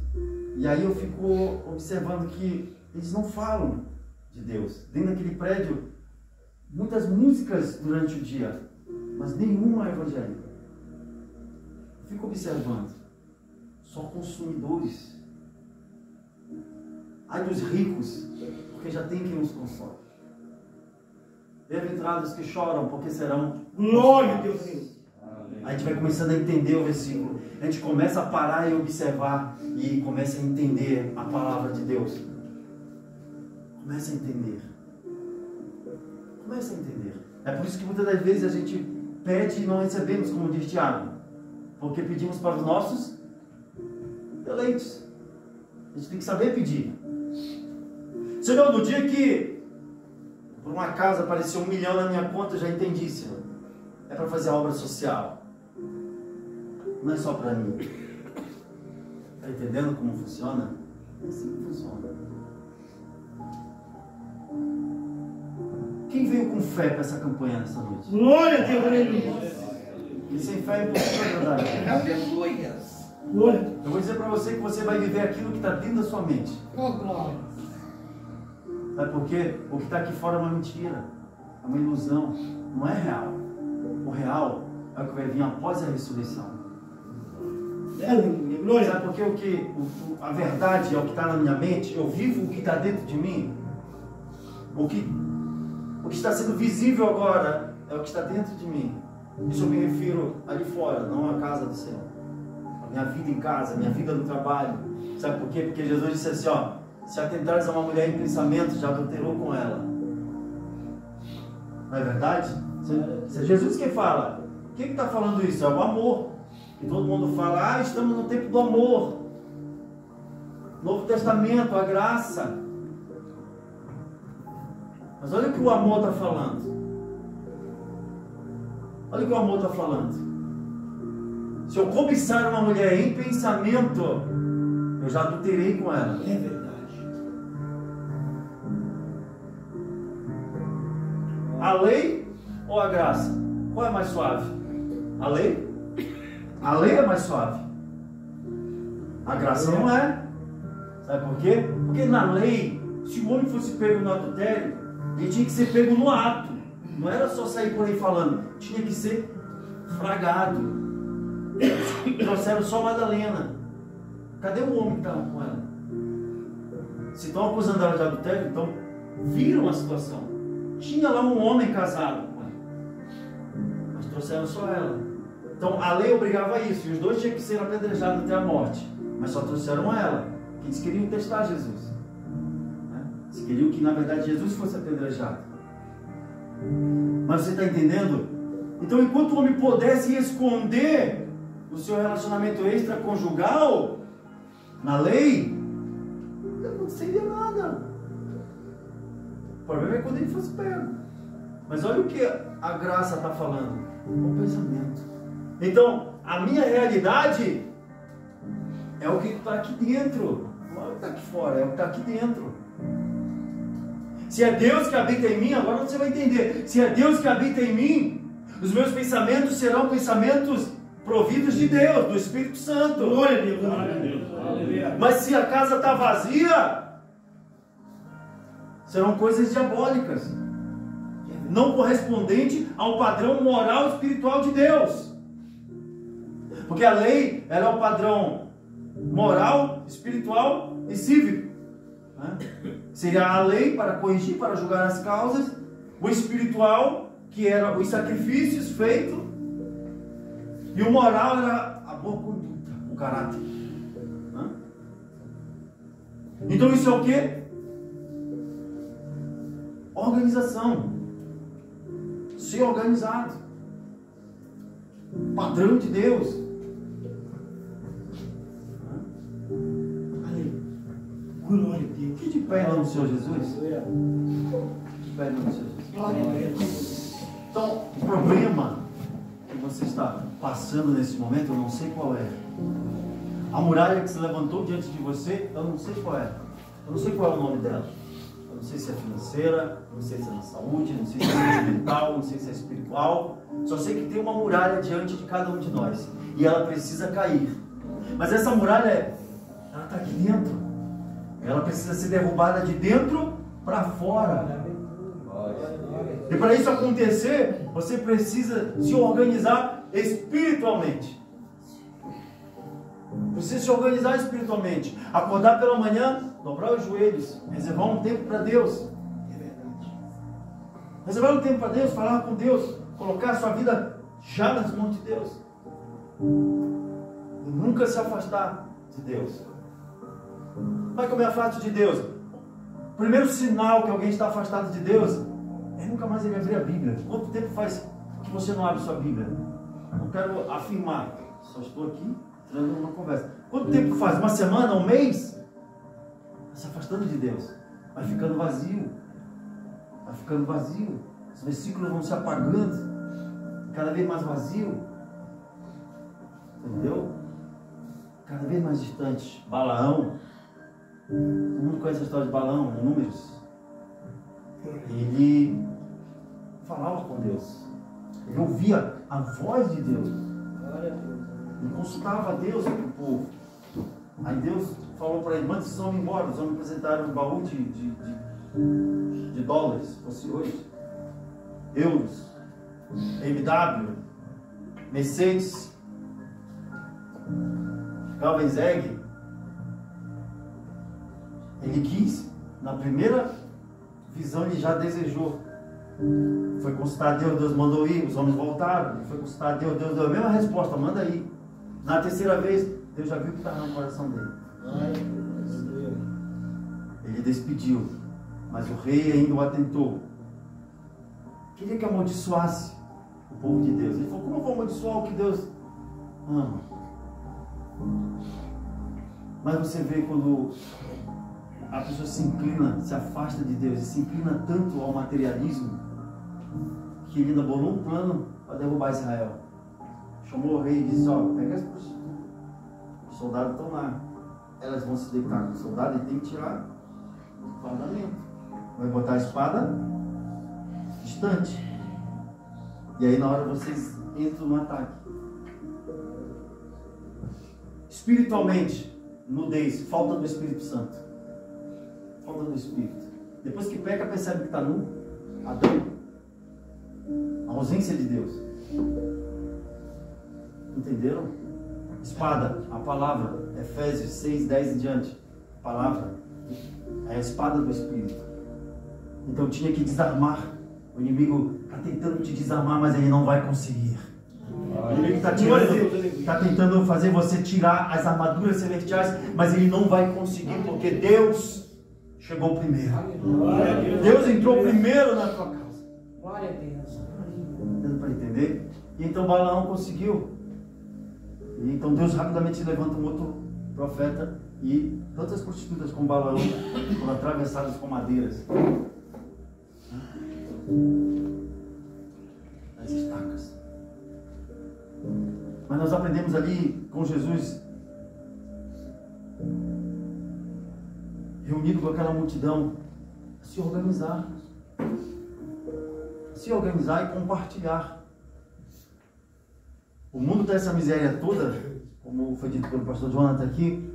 E aí eu fico observando que eles não falam de Deus. Dentro daquele prédio, muitas músicas durante o dia, mas nenhuma é evangélica. Eu fico observando. Só consumidores. Ai dos ricos, porque já tem quem os consome. Bem-aventurados que choram, porque serão. Glória a Deus. A gente vai começando a entender o versículo. A gente começa a parar e observar e começa a entender a palavra de Deus. Começa a entender. Comece a entender. É por isso que muitas das vezes a gente pede e não recebemos, como diz Tiago. Porque pedimos para os nossos eleitos. A gente tem que saber pedir. Senhor, no dia que por um acaso apareceu 1 milhão na minha conta, eu já entendi, Senhor. É para fazer a obra social. Não é só para mim. Está entendendo como funciona? É assim que funciona. Quem veio com fé para essa campanha nessa noite? Glória a Deus, aleluia. E sem fé é impossível agradar a Deus. Aleluia. Glória a Deus. Eu vou dizer para você que você vai viver aquilo que está dentro da sua mente. Oh, glória. Sabe por quê? O que está aqui fora é uma mentira. É uma ilusão. Não é real. O real é o que vai vir após a ressurreição. Aleluia. Glória a Sabe por quê? A verdade é o que está na minha mente. Eu vivo o que está dentro de mim. O que está sendo visível agora é o que está dentro de mim. Isso eu me refiro ali fora, não à casa do Senhor. A minha vida em casa, a minha vida no trabalho. Sabe por quê? Porque Jesus disse assim, ó: se atentares a uma mulher em pensamento, já adulterou com ela. Não é verdade? Se é Jesus que fala. Quem está falando isso? É o amor. E todo mundo fala, estamos no tempo do amor. Novo Testamento, a graça. Mas olha o que o amor está falando. Olha o que o amor está falando. Se eu cobiçar uma mulher em pensamento, eu já adulterei com ela. Deus. É verdade. A lei ou a graça? Qual é mais suave? A lei? A lei é mais suave. A graça não é. Sabe por quê? Porque na lei, se o homem fosse pego no adultério, ele tinha que ser pego no ato. Não era só sair por aí falando. Tinha que ser fragado. Trouxeram só Madalena. Cadê o homem que estava com ela? Se estão acusando ela de adultério, então viram a situação. Tinha lá um homem casado com ela. Mas trouxeram só ela. Então a lei obrigava a isso. E os dois tinham que ser apedrejados até a morte. Mas só trouxeram ela. Eles queriam testar Jesus. Eles queriam que na verdade Jesus fosse apedrejado. Mas você está entendendo? Então enquanto o homem pudesse esconder o seu relacionamento extraconjugal na lei, não aconteceria nada. O problema é quando ele fosse pego. Mas olha o que a graça está falando. O pensamento. Então, a minha realidade é o que está aqui dentro. Não é o que está aqui fora, é o que está aqui dentro. Se é Deus que habita em mim, agora você vai entender. Se é Deus que habita em mim, os meus pensamentos serão pensamentos providos de Deus, do Espírito Santo. Glória a Deus. Glória a Deus. Aleluia. Mas se a casa está vazia, serão coisas diabólicas, não correspondente ao padrão moral e espiritual de Deus. Porque a lei, ela é o padrão moral, espiritual e cívico. Seria a lei para corrigir, para julgar as causas. O espiritual, que era os sacrifícios feitos. E o moral era a boa conduta, o caráter. Então isso é o quê? Organização. Ser organizado. Padrão de Deus. Glória a Deus. Que de pé em nome do Senhor Jesus? De pé em nome do Senhor Jesus. Glória a Deus. Então, o problema que você está passando nesse momento, eu não sei qual é. A muralha que se levantou diante de você, eu não sei qual é. Eu não sei qual é o nome dela. Eu não sei se é financeira, não sei se é na saúde, não sei se é sentimental, não sei se é espiritual. Só sei que tem uma muralha diante de cada um de nós. E ela precisa cair. Mas essa muralha, ela está aqui dentro. Ela precisa ser derrubada de dentro para fora. E para isso acontecer, você precisa se organizar espiritualmente. Precisa se organizar espiritualmente. Acordar pela manhã, dobrar os joelhos, reservar um tempo para Deus. É verdade. Reservar um tempo para Deus, falar com Deus, colocar a sua vida já nas mãos de Deus. E nunca se afastar de Deus. Como é que eu me afasto de Deus? O primeiro sinal que alguém está afastado de Deus Aí nunca mais ele abriu a Bíblia. Quanto tempo faz que você não abre sua Bíblia? Não quero afirmar, só estou aqui entrando numa conversa. Quanto tempo faz? Uma semana, um mês? Vai se afastando de Deus. Vai ficando vazio. Vai ficando vazio. Os versículos vão se apagando. Cada vez mais vazio. Entendeu? Cada vez mais distante. Balaão. Todo mundo conhece a história de Balaão, em Números. Ele falava com Deus. Ele ouvia a voz de Deus. Ele consultava a Deus para o povo. Aí Deus falou para ele: manda esses homens embora. Os homens apresentaram um baú de dólares, se fosse hoje, euros, MW, Mercedes, Calvin Zeg. Ele quis, na primeira visão ele já desejou. Foi consultar a Deus, Deus mandou ir, os homens voltaram. Ele foi consultar a Deus, Deus deu a mesma resposta: manda ir. Na terceira vez, Deus já viu o que estava no coração dele. Ele despediu, mas o rei ainda o atentou. Queria que amaldiçoasse o povo de Deus. Ele falou: como eu vou amaldiçoar o que Deus ama? Mas você vê quando a pessoa se inclina, se afasta de Deus e se inclina tanto ao materialismo, que ele ainda bolou um plano para derrubar Israel. Chamou o rei e disse: ó, pega as prostitutas. Os soldados estão lá. Elas vão se deitar com o soldado e tem que tirar o fardamento. Vai botar a espada distante. E aí na hora vocês entram no ataque. Espiritualmente, nudez, falta do Espírito Santo. Falta do Espírito. Depois que peca, percebe que está nu. Adão. A ausência de Deus. Entenderam? Espada, a palavra. Efésios 6, 10 em diante. A palavra é a espada do Espírito. Então tinha que desarmar. O inimigo está tentando te desarmar, mas ele não vai conseguir. O inimigo está tentando fazer você tirar as armaduras celestiais, mas ele não vai conseguir, porque Deus chegou primeiro. Deus entrou primeiro na tua casa. Glória a Deus. Dando para entender? E então Balaão conseguiu. E então Deus rapidamente levanta um outro profeta, e tantas prostitutas como Balaão foram atravessadas com madeiras. As estacas. Mas nós aprendemos ali com Jesus, reunido com aquela multidão, a se organizar. Se organizar e compartilhar. O mundo tem essa miséria toda, como foi dito pelo pastor Jonathan aqui.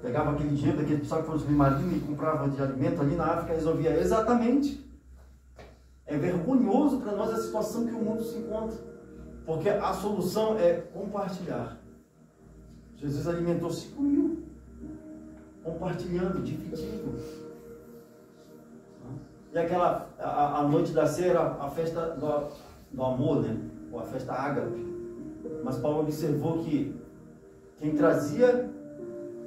Pegava aquele dinheiro daquele pessoal que foi no submarino e comprava de alimento ali na África, resolvia. Exatamente. É vergonhoso para nós a situação que o mundo se encontra, porque a solução é compartilhar. Jesus alimentou 5 mil, compartilhando, dividindo. E aquela, a noite da ceia, a festa do amor, né? Ou a festa ágape. Mas Paulo observou que quem trazia,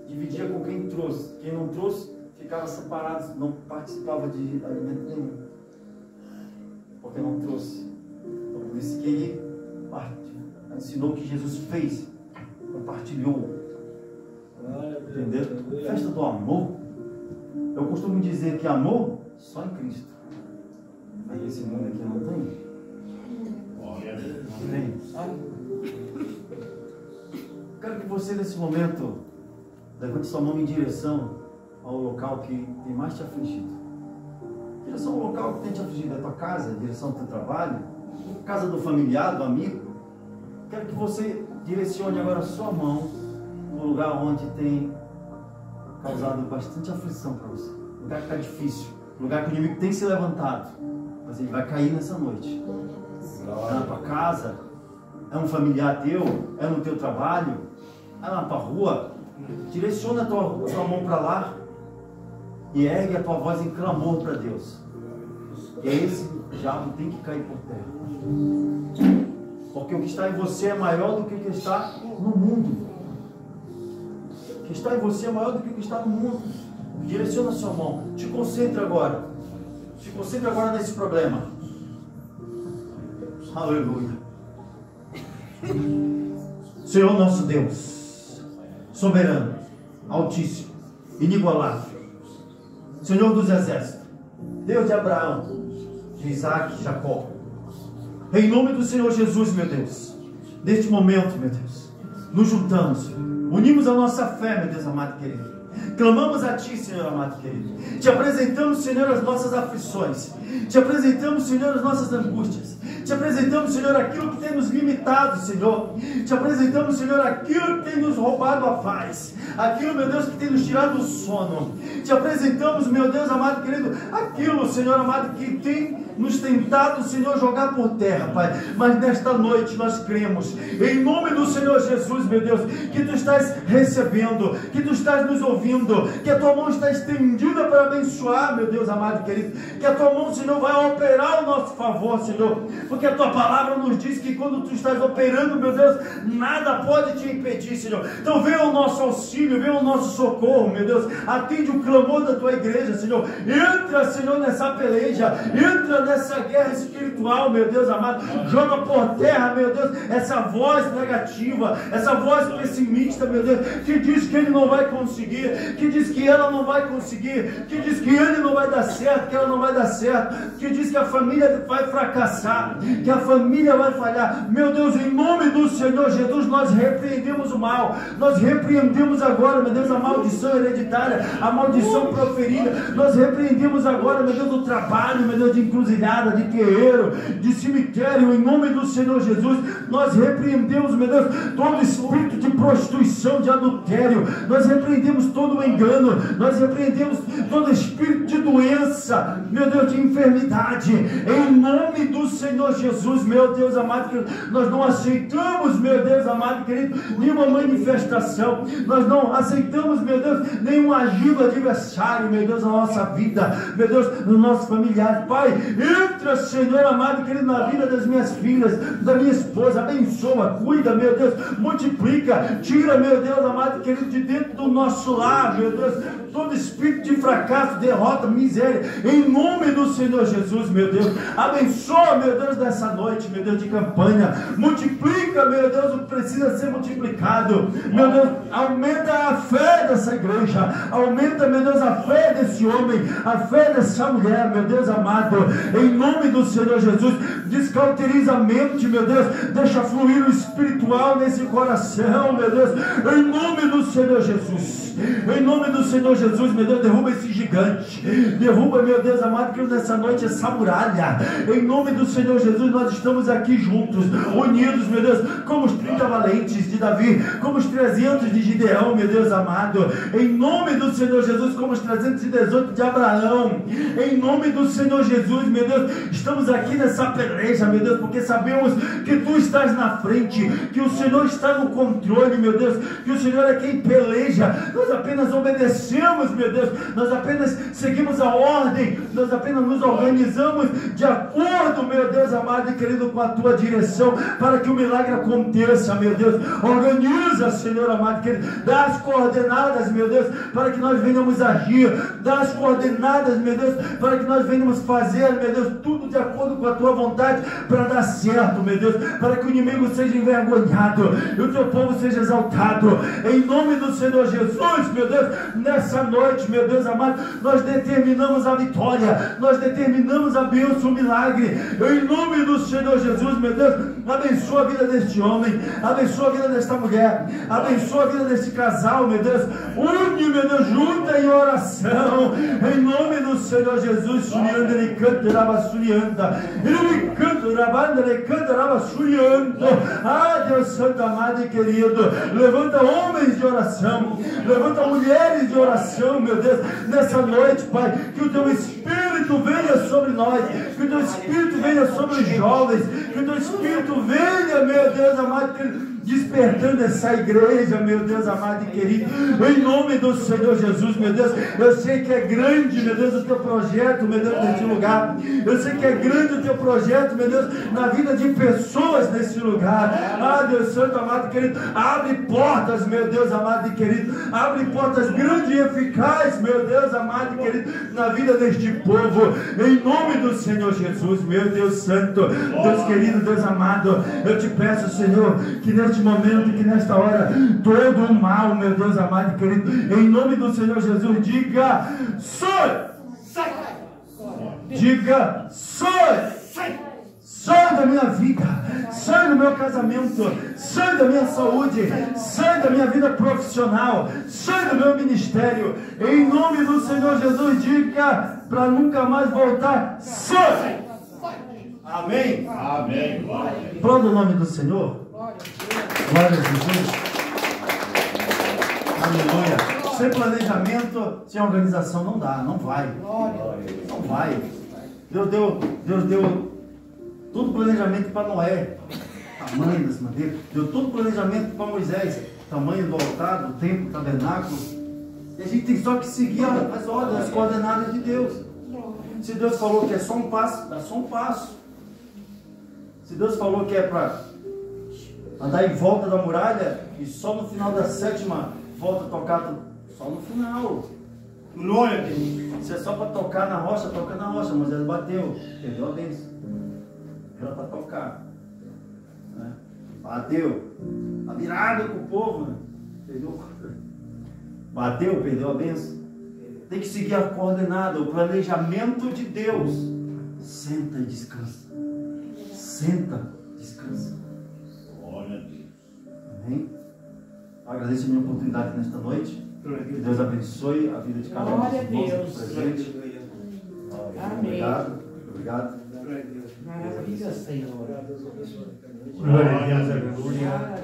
dividia com quem trouxe. Quem não trouxe, ficava separado, não participava de alimento nenhum. Porque não trouxe. Então, por isso que ele ensinou o que Jesus fez, compartilhou. Entendeu? Festa do amor. Eu costumo dizer que amor só em Cristo. Aí esse mundo aqui não tem. Não tem. Quero que você nesse momento levante sua mão em direção ao local que tem mais te afligido. Em direção ao local que tem te afligido, a tua casa, em direção ao teu trabalho, casa do familiar, do amigo. Quero que você direcione agora a sua mão no lugar onde tem causado bastante aflição para você. Lugar que está difícil, lugar que o inimigo tem se levantado, mas ele vai cair nessa noite. É na tua casa, é um familiar teu, é no teu trabalho, é na tua rua. Direciona a tua mão para lá e ergue a tua voz em clamor para Deus. E esse diabo tem que cair por terra. Porque o que está em você é maior do que o que está no mundo. O que está em você é maior do que o que está no mundo. Direciona a sua mão. Te concentra agora. Se concentre agora nesse problema. Aleluia. Senhor nosso Deus, soberano, altíssimo, inigualável, Senhor dos exércitos, Deus de Abraão, de Isaac e Jacó, em nome do Senhor Jesus, meu Deus, neste momento, meu Deus, nos juntamos, unimos a nossa fé, meu Deus amado e querido, clamamos a Ti, Senhor amado e querido, Te apresentamos, Senhor, as nossas aflições, Te apresentamos, Senhor, as nossas angústias, Te apresentamos, Senhor, aquilo que tem nos limitado, Senhor, Te apresentamos, Senhor, aquilo que tem nos roubado a paz, aquilo, meu Deus, que tem nos tirado o sono, Te apresentamos, meu Deus amado e querido, aquilo, Senhor amado, que tem nos tentado, Senhor, jogar por terra, Pai, mas nesta noite nós cremos, em nome do Senhor Jesus, meu Deus, que Tu estás recebendo, que Tu estás nos ouvindo, que a Tua mão está estendida para abençoar, meu Deus amado e querido, que a Tua mão, Senhor, vai operar ao nosso favor, Senhor, porque a Tua palavra nos diz que quando Tu estás operando, meu Deus, nada pode te impedir, Senhor. Então venha o nosso auxílio, venha o nosso socorro, meu Deus, atende o clamor da Tua igreja, Senhor, entra, Senhor, nessa peleja, entra nessa guerra espiritual, meu Deus amado, joga por terra, meu Deus, essa voz negativa, essa voz pessimista, meu Deus, que diz que ele não vai conseguir, que diz que ela não vai conseguir, que diz que ele não vai dar certo, que ela não vai dar certo, que diz que a família vai fracassar, que a família vai falhar. Meu Deus, em nome do Senhor Jesus, nós repreendemos o mal, nós repreendemos agora, meu Deus, a maldição hereditária, a maldição proferida, nós repreendemos agora, meu Deus, o trabalho, meu Deus, de encruzilhada, de terreiro, de cemitério, em nome do Senhor Jesus, nós repreendemos, meu Deus, todo espírito de prostituição, de adultério, nós repreendemos todo o engano, nós repreendemos todo espírito de doença, meu Deus, de enfermidade, em nome do Senhor Jesus, meu Deus amado, querido, nós não aceitamos, meu Deus amado, querido, nenhuma manifestação, nós não aceitamos, meu Deus, nenhum agir do adversário, meu Deus, na nossa vida, meu Deus, no nosso familiar, Pai, entra, Senhor amado, querido, na vida das minhas filhas, da minha esposa, abençoa, cuida, meu Deus, multiplica, tira, meu Deus amado, querido, de dentro do nosso lar, meu Deus, todo espírito de fracasso, derrota, miséria, em nome do Senhor Jesus, meu Deus, abençoa, meu Deus, nessa noite, meu Deus, de campanha, multiplica, meu Deus, o que precisa ser multiplicado, meu Deus, aumenta a fé dessa igreja, aumenta, meu Deus, a fé desse homem, a fé dessa mulher, meu Deus amado, em nome do Senhor Jesus, descauteriza a mente, meu Deus, deixa fluir o espiritual nesse coração, meu Deus, em nome do Senhor Jesus, em nome do Senhor Jesus, meu Deus, derruba esse gigante, derruba, meu Deus amado, que nessa noite essa muralha, em nome do Senhor Jesus, nós estamos aqui juntos, unidos, meu Deus, como os 30 valentes de Davi, como os 300 de Gideão, meu Deus amado, em nome do Senhor Jesus, como os 318 de Abraão, em nome do Senhor Jesus, meu Deus, estamos aqui nessa peleja, meu Deus, porque sabemos que Tu estás na frente, que o Senhor está no controle, meu Deus, que o Senhor é quem peleja, nós apenas obedecemos, meu Deus, nós apenas seguimos a ordem, nós apenas nos organizamos de acordo, meu Deus amado e querido, com a Tua direção, para que o milagre aconteça, meu Deus, organiza, Senhor amado e querido, dá as coordenadas, meu Deus, para que nós venhamos agir, dá as coordenadas, meu Deus, para que nós venhamos fazer, meu Deus, tudo de acordo com a Tua vontade, para dar certo, meu Deus, para que o inimigo seja envergonhado, e o Teu povo seja exaltado, em nome do Senhor Jesus, meu Deus, nessa noite, meu Deus amado, nós determinamos a vitória, nós determinamos a bênção, o milagre, em nome do Senhor Jesus, meu Deus, abençoa a vida deste homem, abençoa a vida desta mulher, abençoa a vida deste casal, meu Deus, une, meu Deus, junta em oração, em nome do Senhor Jesus, Surianda, ele canta, Rabasurianda, ele canta, Rabanda, ele canta, Rabasurianda, ah, Deus Santo, amado e querido, levanta homens de oração, levanta mulheres de oração, meu Deus, nessa noite, Pai, que o Teu Espírito venha sobre nós, que o Teu Espírito venha sobre os jovens, que o Teu Espírito venha, meu Deus amado, despertando essa igreja, meu Deus amado e querido, em nome do Senhor Jesus, meu Deus. Eu sei que é grande, meu Deus, o teu projeto, meu Deus, neste lugar. Eu sei que é grande o teu projeto, meu Deus, na vida de pessoas neste lugar. Ah, Deus Santo, amado e querido, abre portas, meu Deus amado e querido, abre portas grandes e eficazes, meu Deus amado e querido, na vida deste povo, em nome do Senhor Jesus, meu Deus Santo, Deus querido, Deus amado, eu te peço, Senhor, que neste momento, que nesta hora, todo o mal, meu Deus amado e querido, em nome do Senhor Jesus, diga, sai! Diga, sai! Sai da minha vida, sai do meu casamento, sai da minha saúde, sai da minha vida profissional, sai do meu ministério, em nome do Senhor Jesus, diga, para nunca mais voltar, sai! Amém? Amém. Pronto o nome do Senhor? Glória a Jesus. Aleluia. Sem planejamento, sem organização não dá, não vai. Não vai. Deus deu todo planejamento para Noé, tamanho das madeiras. Deu todo planejamento para Moisés, tamanho do altar, do templo, do tabernáculo. E a gente tem só que seguir as ordens, as coordenadas de Deus. Se Deus falou que é só um passo, dá só um passo. Se Deus falou que é para andar em volta da muralha e só no final da 7ª volta a tocar, só no final. Glória a Deus. Se é só para tocar na rocha, toca na rocha. Moisés bateu, perdeu a bênção. Era para tocar, né? Bateu, tá virado com o povo, né? Bateu, perdeu a bênção. Tem que seguir a coordenada, o planejamento de Deus. Senta e descansa. Senta, descansa. Glória a Deus. Amém? Agradeço a minha oportunidade nesta noite. Que Deus abençoe a vida de cada um Glória a dos irmãos Deus. presentes. Amém. Obrigado, obrigado. Maravilha, Senhor. Glória a Deus, aleluia. Glória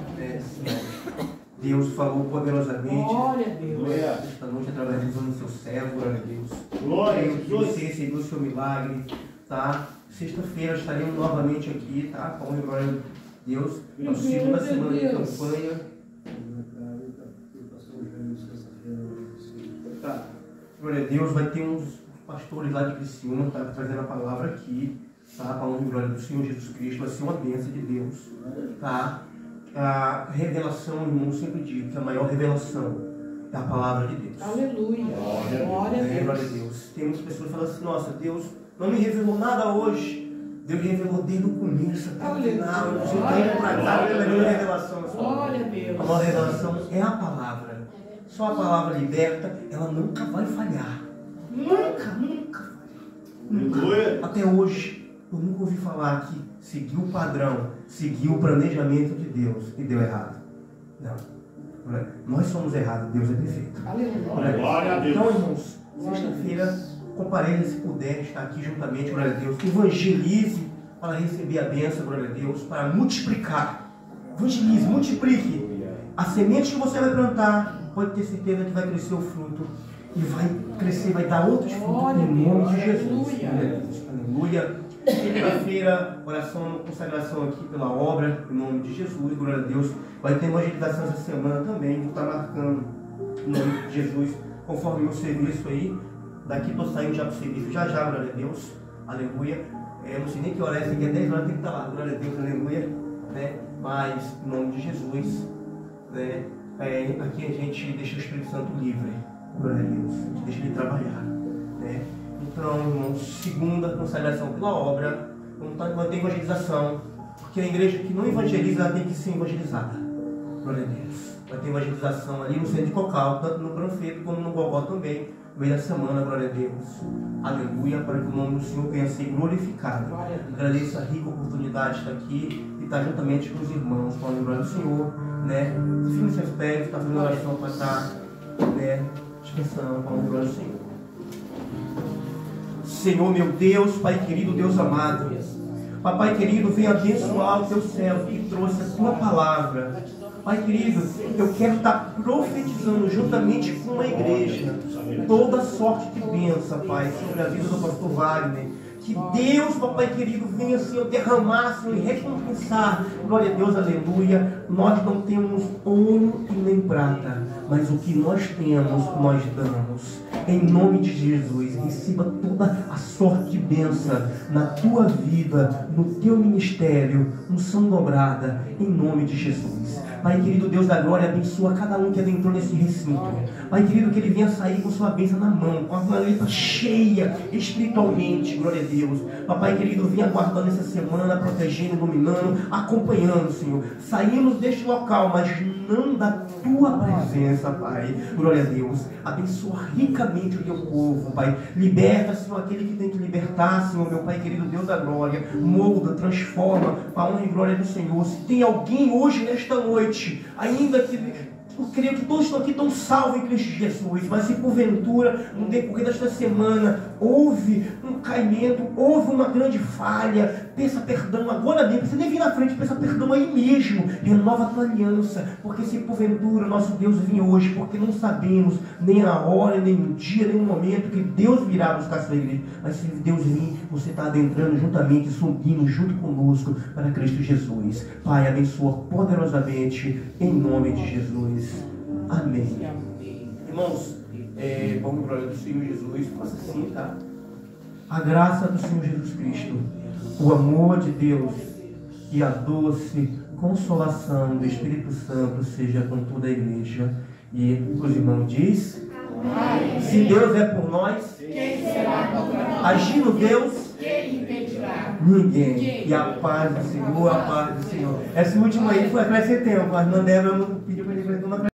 Deus falou poderosamente a Deus. esta noite através do seu servo, glória a Deus. Glória a Creio que Deus. você recebeu o seu milagre, tá? Sexta-feira estaremos novamente aqui, tá? Com a glória de Deus, no segundo da semana de campanha. Tá. Glória a Deus, vai ter uns pastores lá de Criciúma, tá trazendo a palavra aqui, tá? Para a honra e glória do Senhor Jesus Cristo, vai ser uma bênção de Deus, tá? A revelação, irmão, eu sempre digo que a maior revelação é a palavra de Deus. Aleluia. Glória a Glória a Deus. Deus. Tem muitas pessoas que falam assim, nossa, Deus não me revelou nada hoje. Deus revelou desde o começo até o final. Você está indo para cá, a maior revelação. Glória a Deus. A maior revelação é a palavra. Só a palavra liberta, ela nunca vai falhar. Nunca. Aleluia. Até hoje, eu nunca ouvi falar que seguiu o padrão, seguiu o planejamento de Deus e deu errado. Não. Nós somos errados, Deus é perfeito. Aleluia. Glória a Deus. Então, irmãos, sexta-feira, compareça se puder estar aqui juntamente, glória a Deus. Evangelize para receber a bênção, glória a Deus, para multiplicar. Evangelize, multiplique. A semente que você vai plantar, pode ter certeza que vai crescer o fruto. E vai crescer, vai dar outros frutos Glória a no nome de Deus. Jesus. Aleluia. Glória a Deus. Aleluia. Segunda-feira, oração, consagração aqui pela obra, em nome de Jesus, glória a Deus. Vai ter evangelização essa semana também, vou estar marcando em nome de Jesus, conforme o meu serviço aí. Daqui estou saindo já para o serviço, já, glória a Deus, aleluia. Não sei nem que hora é essa aqui, é 10 horas, tem que estar lá, glória a Deus, aleluia. Né? Mas, em nome de Jesus, né? Aqui a gente deixa o Espírito Santo livre, glória a Deus, a gente deixa ele trabalhar. Né? Então, irmãos, segunda, consagração pela obra, vai ter evangelização, porque a igreja que não evangeliza, ela tem que ser evangelizada. Glória a Deus. Vai ter evangelização ali no centro de Cocal, tanto no Granfeito como no Gogó também, no meio da semana, glória a Deus. Aleluia, para que o nome do Senhor venha a ser glorificado. Agradeço a rica oportunidade de estar aqui e estar juntamente com os irmãos, com a glória do Senhor, né? Firme seus pés, está fazendo oração para estar, né? Descansando com a glória do Senhor. Senhor, meu Deus, Pai querido, Deus amado, Papai querido, venha abençoar o teu servo que trouxe a tua palavra. Pai querido, eu quero estar profetizando juntamente com a igreja toda sorte de bênção, Pai, sobre a vida do pastor Wagner, Que Deus, papai querido, venha, Senhor, derramar, Senhor, e recompensar. Glória a Deus, aleluia. Nós não temos ouro e nem prata, mas o que nós temos, nós damos. Em nome de Jesus, receba toda a sorte de bênção na tua vida, no teu ministério, unção dobrada, em nome de Jesus. Pai querido, Deus da glória, abençoa cada um que adentrou nesse recinto. Pai querido, que ele venha sair com sua bênção na mão, com a maleta cheia espiritualmente, glória a Deus. Papai querido, venha guardando essa semana, protegendo, iluminando, acompanhando, Senhor. Saímos deste local, mas não da tua presença, Pai. Glória a Deus. Abençoa ricamente o teu povo, Pai. Liberta, Senhor, aquele que tem que libertar, Senhor, meu Pai querido, Deus da glória. Molda, transforma, para a honra e glória do Senhor. Se tem alguém hoje, nesta noite, ainda que... Eu creio que todos estão aqui tão salvos em Cristo Jesus, mas se porventura, no decorrer desta semana, houve um caimento, houve uma grande falha, peça perdão agora mesmo, você nem vir na frente, peça perdão aí mesmo, renova a tua aliança, porque se porventura nosso Deus vir hoje, porque não sabemos nem a hora, nem o dia, nem o momento que Deus virá buscar a sua igreja, mas se Deus vir, você está adentrando juntamente, subindo junto conosco para Cristo Jesus. Pai, abençoa poderosamente, em nome de Jesus. Amém. Irmãos, vamos glória do Senhor Jesus, faça assim, tá? A graça do Senhor Jesus Cristo, o amor de Deus e a doce consolação do Espírito Santo seja com toda a igreja. E os irmãos diz: se Deus é por nós, Quem será contra nós? agindo Deus, Quem impedirá? ninguém. E a paz do Senhor, a paz do Senhor. Esse último aí foi acrescer tempo, mas não deve, eu não pedi